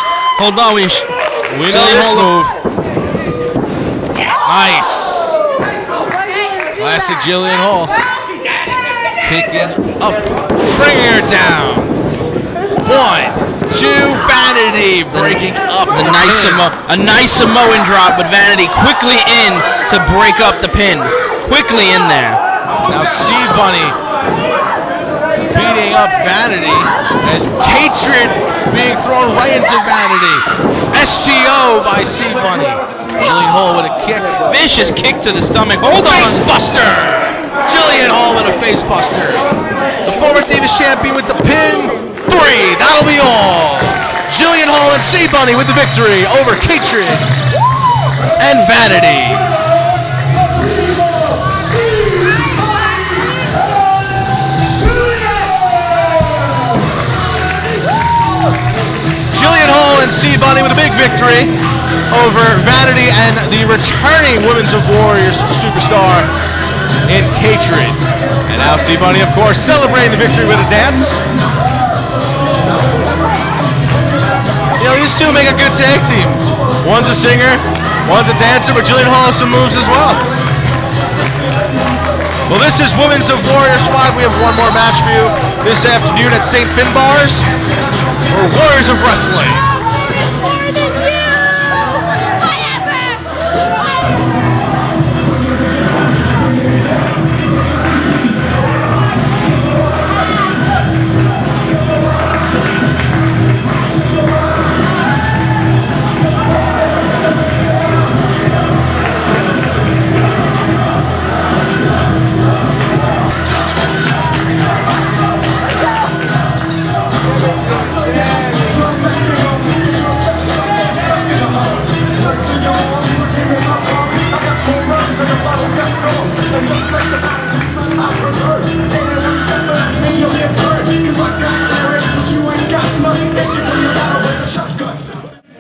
Hold on. We know this move. Nice. Classic Jillian Hall. Picking up. Bringing her down. 1, 2, Vanity breaking up. A nice Samoan drop, but Vanity quickly in to break up the pin. Quickly in there. Now C-Bunny beating up Vanity as Katred being thrown right into Vanity. SGO by C-Bunny. Jillian Hall with a kick. Vicious kick to the stomach. Hold on. Face buster. Jillian Hall with a face buster. The former Davis champion with the pin. 3. That'll be all. Jillian Hall and C-Bunny with the victory over Katred and Vanity. Jillian Hall and C-Bunny with a big victory over Vanity and the returning Women's of Warriors superstar in Katred. And now C-Bunny, of course, celebrating the victory with a dance. You know, these two make a good tag team. One's a singer, one's a dancer, but Jillian Hall has some moves as well. Well, this is Women's of Warriors 5. We have one more match for you this afternoon at St. Finbar's for Warriors of Wrestling.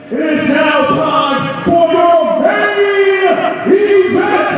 It is now time for your main event!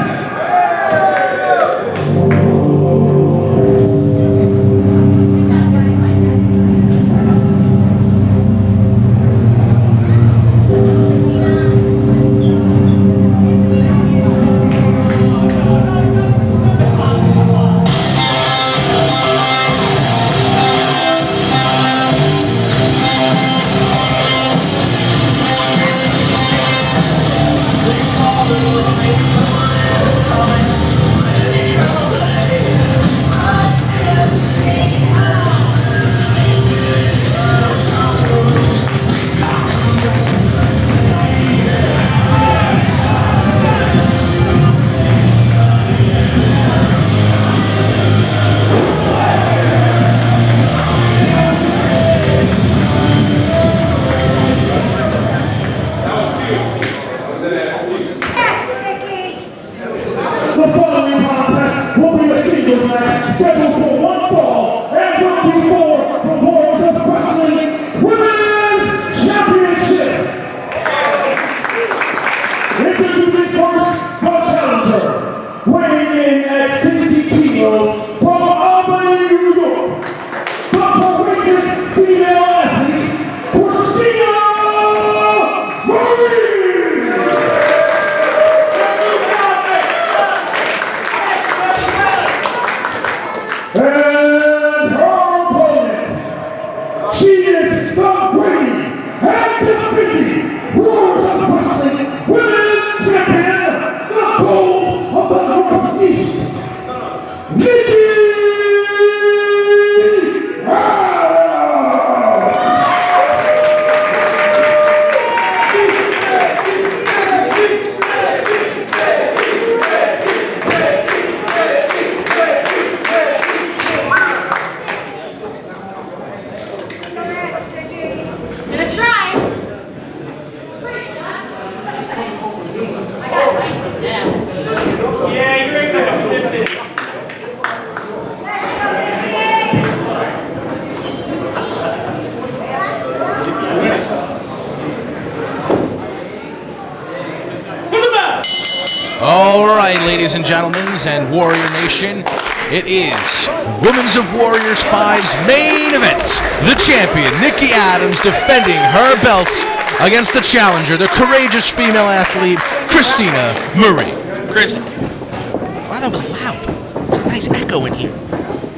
The following contest will be a singles match scheduled for one fall and will be for the Warriors of Wrestling Women's Championship. Introducing first the challenger, weighing in at 60 kilos from Albany, New York, the courageous female athlete, Christina. And her opponent, she is the reigning and defending Warriors of Wrestling Women's Champion, the Gold of the Northeast, Nikki. Gonna try. I got it right down. Yeah, you're right there. All right, ladies and gentlemen, and Warrior Nation, it is Women's of Warriors 5's main event. The champion, Nikki Addams, defending her belts against the challenger, the courageous female athlete, Christina Murray. Chris, wow, that was loud. There's a nice echo in here.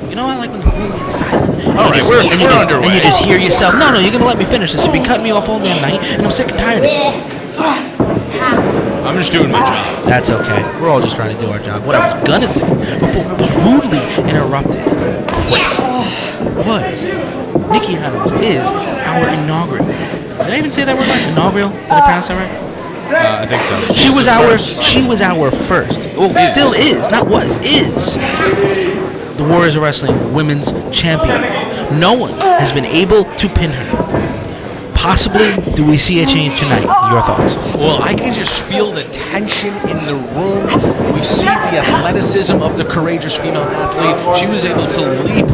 You know, I like when the room gets silent. All right, we're underway. And you just hear yourself. No, you're going to let me finish this. You've been cutting me off all damn night, and I'm sick and tired of it. I'm just doing my job. That's okay. We're all just trying to do our job. What I was gonna say before I was rudely interrupted, Chris, was Nikki Addams is our inaugural. Did I even say that word right? Inaugural? Did I pronounce that right? I think so. She was our first. Well, still is, not was, is the Warriors of Wrestling Women's Champion. No one has been able to pin her. Possibly, do we see a change tonight? Your thoughts? Well, I can just feel the tension in the room. We see the athleticism of the courageous female athlete. She was able to leap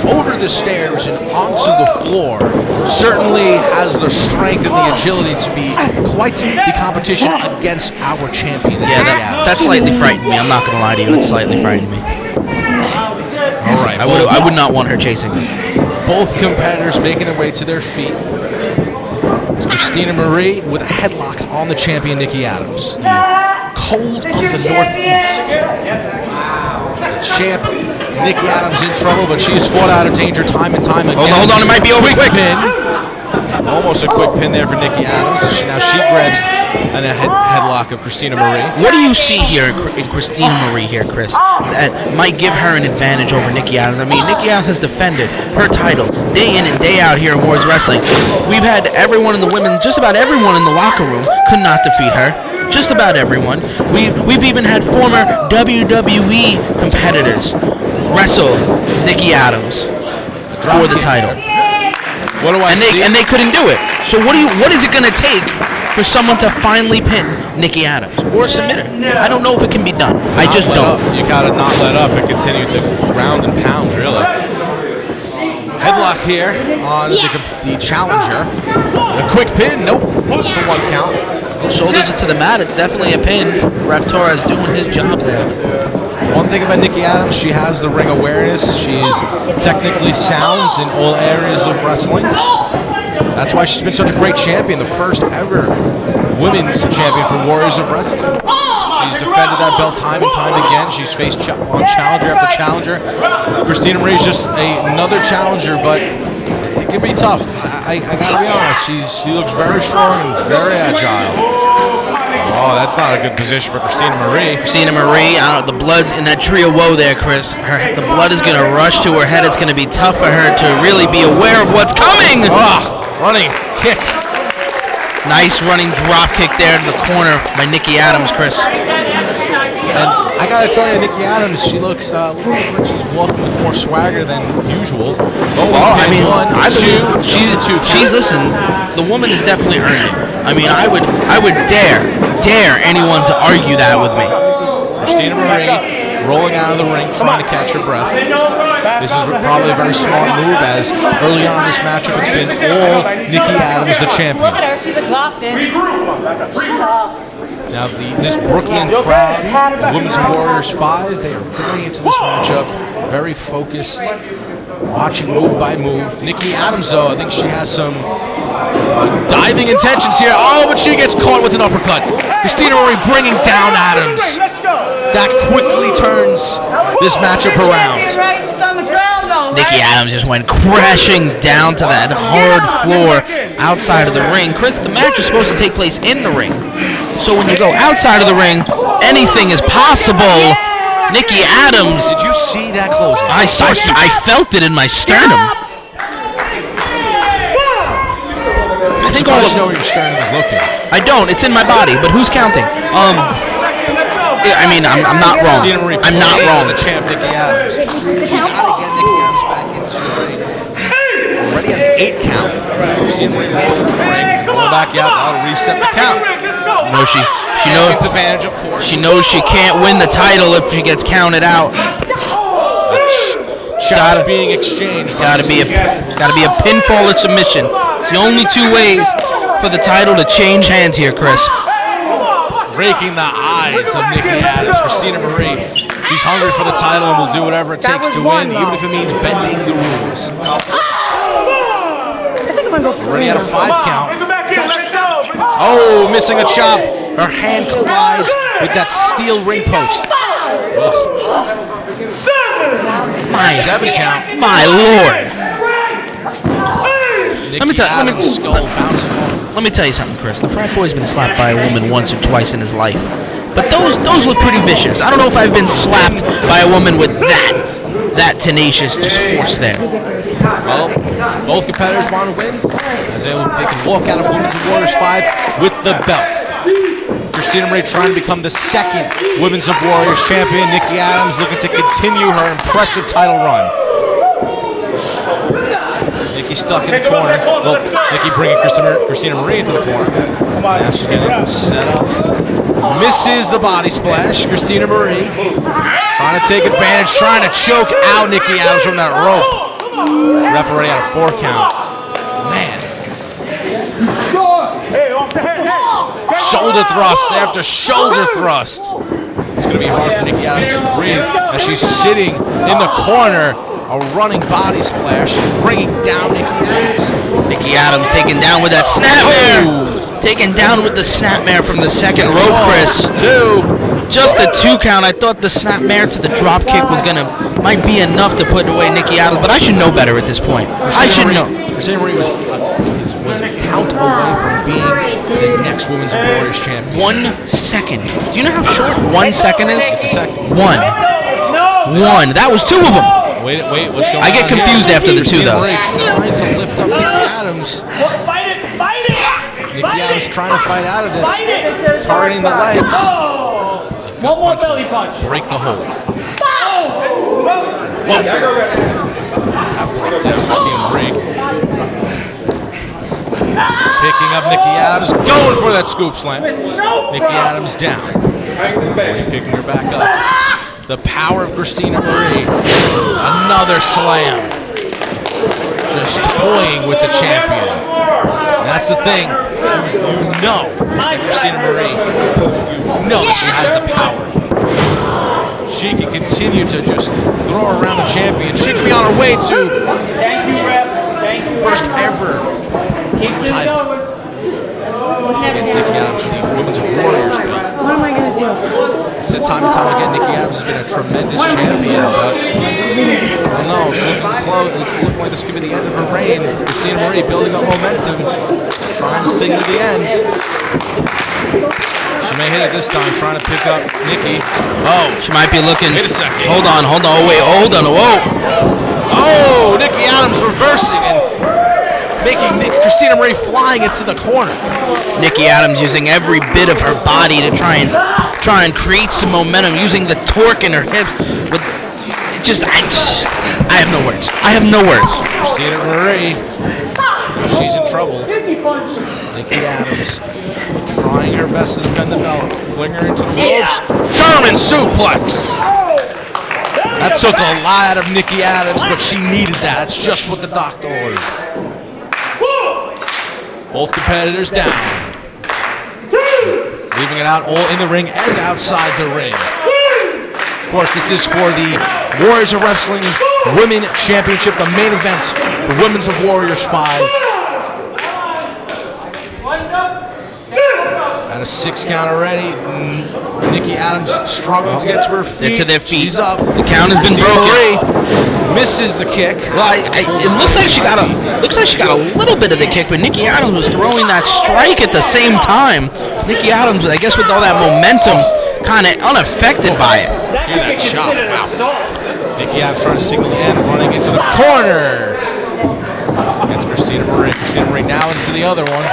over the stairs and onto the floor. Certainly has the strength and the agility to be quite the competition against our champion. Yeah, that slightly frightened me. I'm not going to lie to you. It slightly frightened me. All right. I would not want her chasing me. Both competitors making their way to their feet. It's Christina Marie with a headlock on the champion, Nikki Addams. The cold of the Northeast. The champ, Nikki Addams, in trouble, but she's fought out of danger time and time again. Hold on, it might be over quick. Pin. Almost a quick pin there for Nikki Addams. And she grabs a headlock of Christina Marie. What do you see here in Christina Marie here, Chris, that might give her an advantage over Nikki Addams? I mean, Nikki Addams has defended her title day in and day out here in Warriors Wrestling. We've had everyone in the women, just about everyone in the locker room could not defeat her. Just about everyone. We've even had former WWE competitors wrestle Nikki Adams for the title. What do I see? And they couldn't do it. So what is it going to take for someone to finally pin Nikki Addams or submit her? I don't know if it can be done. I just don't. You gotta not let up and continue to ground and pound, really. Headlock here on the challenger. A quick pin. Nope. Just a 1 count. Shoulders it to the mat. It's definitely a pin. Ref Torres doing his job there. One thing about Nikki Addams, she has the ring awareness. She's technically sound in all areas of wrestling. That's why she's been such a great champion, the first ever women's champion for Warriors of Wrestling. She's defended that belt time and time again. She's faced on challenger after challenger. Christina Marie is just another challenger, but it can be tough. I gotta be honest. She looks very strong and very agile. Oh, that's not a good position for Christina Marie. Christina Marie, the blood's in that tree of woe there, Chris. The blood is going to rush to her head. It's going to be tough for her to really be aware of what's coming. Running kick. Nice running drop kick there to the corner by Nikki Addams, Chris. And I got to tell you, Nikki Addams, she looks like she's walking with more swagger than usual. I mean, She's listen, the woman has definitely earned it. I mean, I would dare anyone to argue that with me. Christina Marie rolling out of the ring, trying to catch her breath. This is probably a very smart move, as early on in this matchup, it's been all Nikki Addams, the champion. Look at her, she's exhausted. Now, this Brooklyn crowd, the Women's Warriors 5, they are very into this matchup, very focused, watching move by move. Nikki Addams, though, I think she has some diving intentions here. Oh, but she gets caught with an uppercut. Christina Marie bringing down Addams. That quickly turns this matchup around. Nikki Addams just went crashing down to that hard floor outside of the ring. Chris, the match is supposed to take place in the ring. So when you go outside of the ring, anything is possible. Nikki Addams. Did you see that close? I felt it in my sternum. I think all you know where your sternum is located. I don't. It's in my body. But who's counting? I mean, I'm not wrong. I'm not wrong. The champ, Nikki Addams. She's got to get Nikki Addams back into the ring. Already on an 8 count. Christina Marie rolling into the ring. Going back out. That'll reset the count. No, she knows. Advantage, of course. She knows she can't win the title if she gets counted out. Shots being exchanged. Gotta be a pinfall or submission. It's the only 2 ways for the title to change hands here, Chris. Raking the eyes of Nikki Addams. Christina Marie, she's hungry for the title and will do whatever it takes to win, even if it means bending the rules. Already at a 5 count. Oh, missing a chop. Her hand collides with that steel ring post. My 7 count. My lord. Skull bouncing off. Let me tell you something, Chris. The frat boy's been slapped by a woman once or twice in his life, but those look pretty vicious. I don't know if I've been slapped by a woman with that tenacious just force there. Well, both competitors want to win, as they can walk out of Women's of Warriors 5 with the belt. Christina Marie trying to become the second Women's of Warriors champion. Nikki Addams looking to continue her impressive title run. Nikki stuck in the corner. Well, Nikki bringing Christina Marie into the corner. Now she's getting set up. Misses the body splash. Christina Marie trying to take advantage, trying to choke out Nikki Addams from that rope. Ref already had a 4 count. Man. Shoulder thrust after shoulder thrust. It's going to be hard for Nikki Addams to breathe as she's sitting in the corner. A running body splash, bringing down Nikki Addams. Nikki Addams taken down with that snapmare. Taken down with the snapmare from the second rope, Chris. 2. Just a 2 count. I thought the snapmare to the drop kick might be enough to put away Nikki Addams, but I should know better at this point. I should know. Christina Marie was a count away from being the next Women's of Warriors champion. 1 second. Do you know how short 1 second is? It's a second. 1. That was 2 of them. Wait, what's going on? I get confused after the 2, though. Trying to lift up Nikki Addams. Fight it! Nikki Addams trying to fight out of this. Targeting the legs. One more belly punch. Break the hold. Whoa. That broke down Christina Marie. Picking up Nikki Addams. Going for that scoop slam. Nikki Addams down. Marie picking her back up. The power of Christina Marie. Another slam. Just toying with the champion. And that's the thing. You know that Christina Marie, you know that she has the power. She can continue to just throw around the champion. She could be on her way to Thank you, ref. Thank you. first ever title against Nikki Addams for the Women's of Warriors belt. What am I going to do? I said time and time again, Nikki Addams has been a tremendous champion, but I don't know, it's looking close. It's looking like this could be the end of her reign. Christina Marie building up momentum, trying to sing to the end. She may hit it this time, trying to pick up Nikki. Oh, She might be looking. wait a second. Hold on. Wait, hold on. Whoa. Oh, Nikki Addams reversing and making Christina Marie flying into the corner. Nikki Addams using every bit of her body to try and create some momentum, using the torque in her hips. But I have no words. Christina Marie, she's in trouble. Nikki Addams trying her best to defend the belt, fling her into the ropes. German suplex. That took a lot of Nikki Addams, but she needed that. That's just what the doctor ordered. Both competitors down. Leaving it out all in the ring and outside the ring. Of course, this is for the Warriors of Wrestling's Women Championship, the main event for Women's of Warriors 5. At a 6 count already. Nikki Addams struggling to get to her feet. They're to their feet. She's up. The count has been broken. Misses the kick. Well, it looked like she got a little bit of the kick, but Nikki Addams was throwing that strike at the same time. Nikki Addams, I guess, with all that momentum, kind of unaffected by it. Hear that chop. Wow. Nikki Addams trying to signal the end, running into the corner. Against Christina Marie. Christina Marie now into the other one.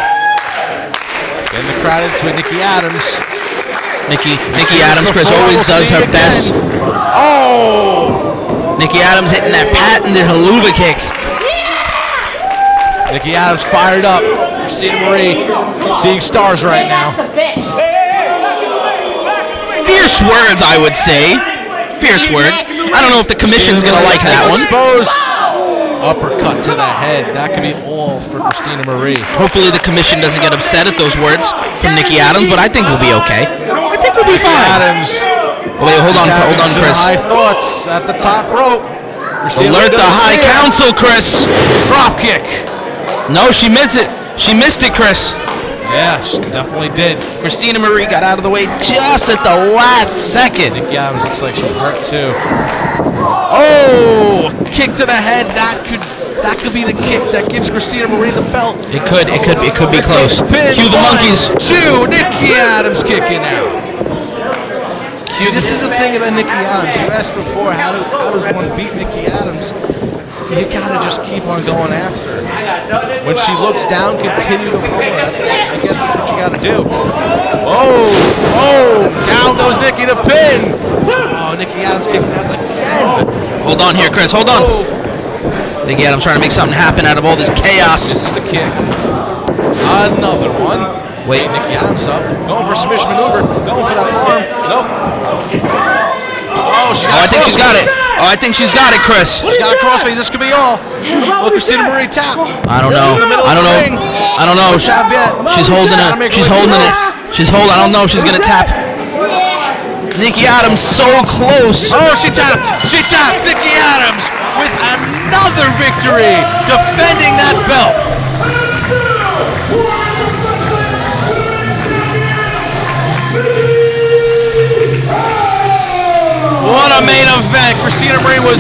Getting the crowd into it. Nikki Addams. Nikki Addams, Chris, always does her best. Oh! Nikki Addams hitting that patented haluva kick. Nikki Addams fired up. Christina Marie seeing stars right now. Fierce words, I would say. Fierce words. I don't know if the commission's going to like that one. Exposed. Uppercut to the head. That could be all for Christina Marie. Hopefully the commission doesn't get upset at those words from Nikki Addams, but I think we'll be okay. I think we'll be fine. Addams. Wait, hold on, Chris. High thoughts at the top rope. Alert the High Council, Chris. Drop kick. No, she missed it. She missed it, Chris. Yeah, she definitely did. Christina Marie got out of the way just at the last second. Nikki Addams looks like she's hurt too. Oh, kick to the head. That could That could be the kick that gives Christina Marie the belt. It could be close. Pin, Cue the monkeys. 2, Nikki Addams kicking out. See, this is the thing about Nikki Addams. You asked before, how does one beat Nikki Addams? You gotta just keep on going after her. When she looks down, continue to pull her. I guess that's what you gotta do. Oh, down goes Nikki, the pin. Oh, Nikki Addams kicking out again. Hold on here, Chris. Hold on. Nikki Addams trying to make something happen out of all this chaos. This is the kick. Another one. Wait. Nikki Addams up. Going for a submission maneuver. Going for that arm. Nope. Oh, I think she's got it. Oh, I think she's got it, Chris. She's got a crossface. This could be all. Look, Christina Marie tap. I don't know. I don't know. She's holding it. She's holding it. I don't know if she's gonna tap. Nikki Addams so close. Oh, she tapped. Nikki Addams with another victory, defending that belt. What a main event. Christina Marie was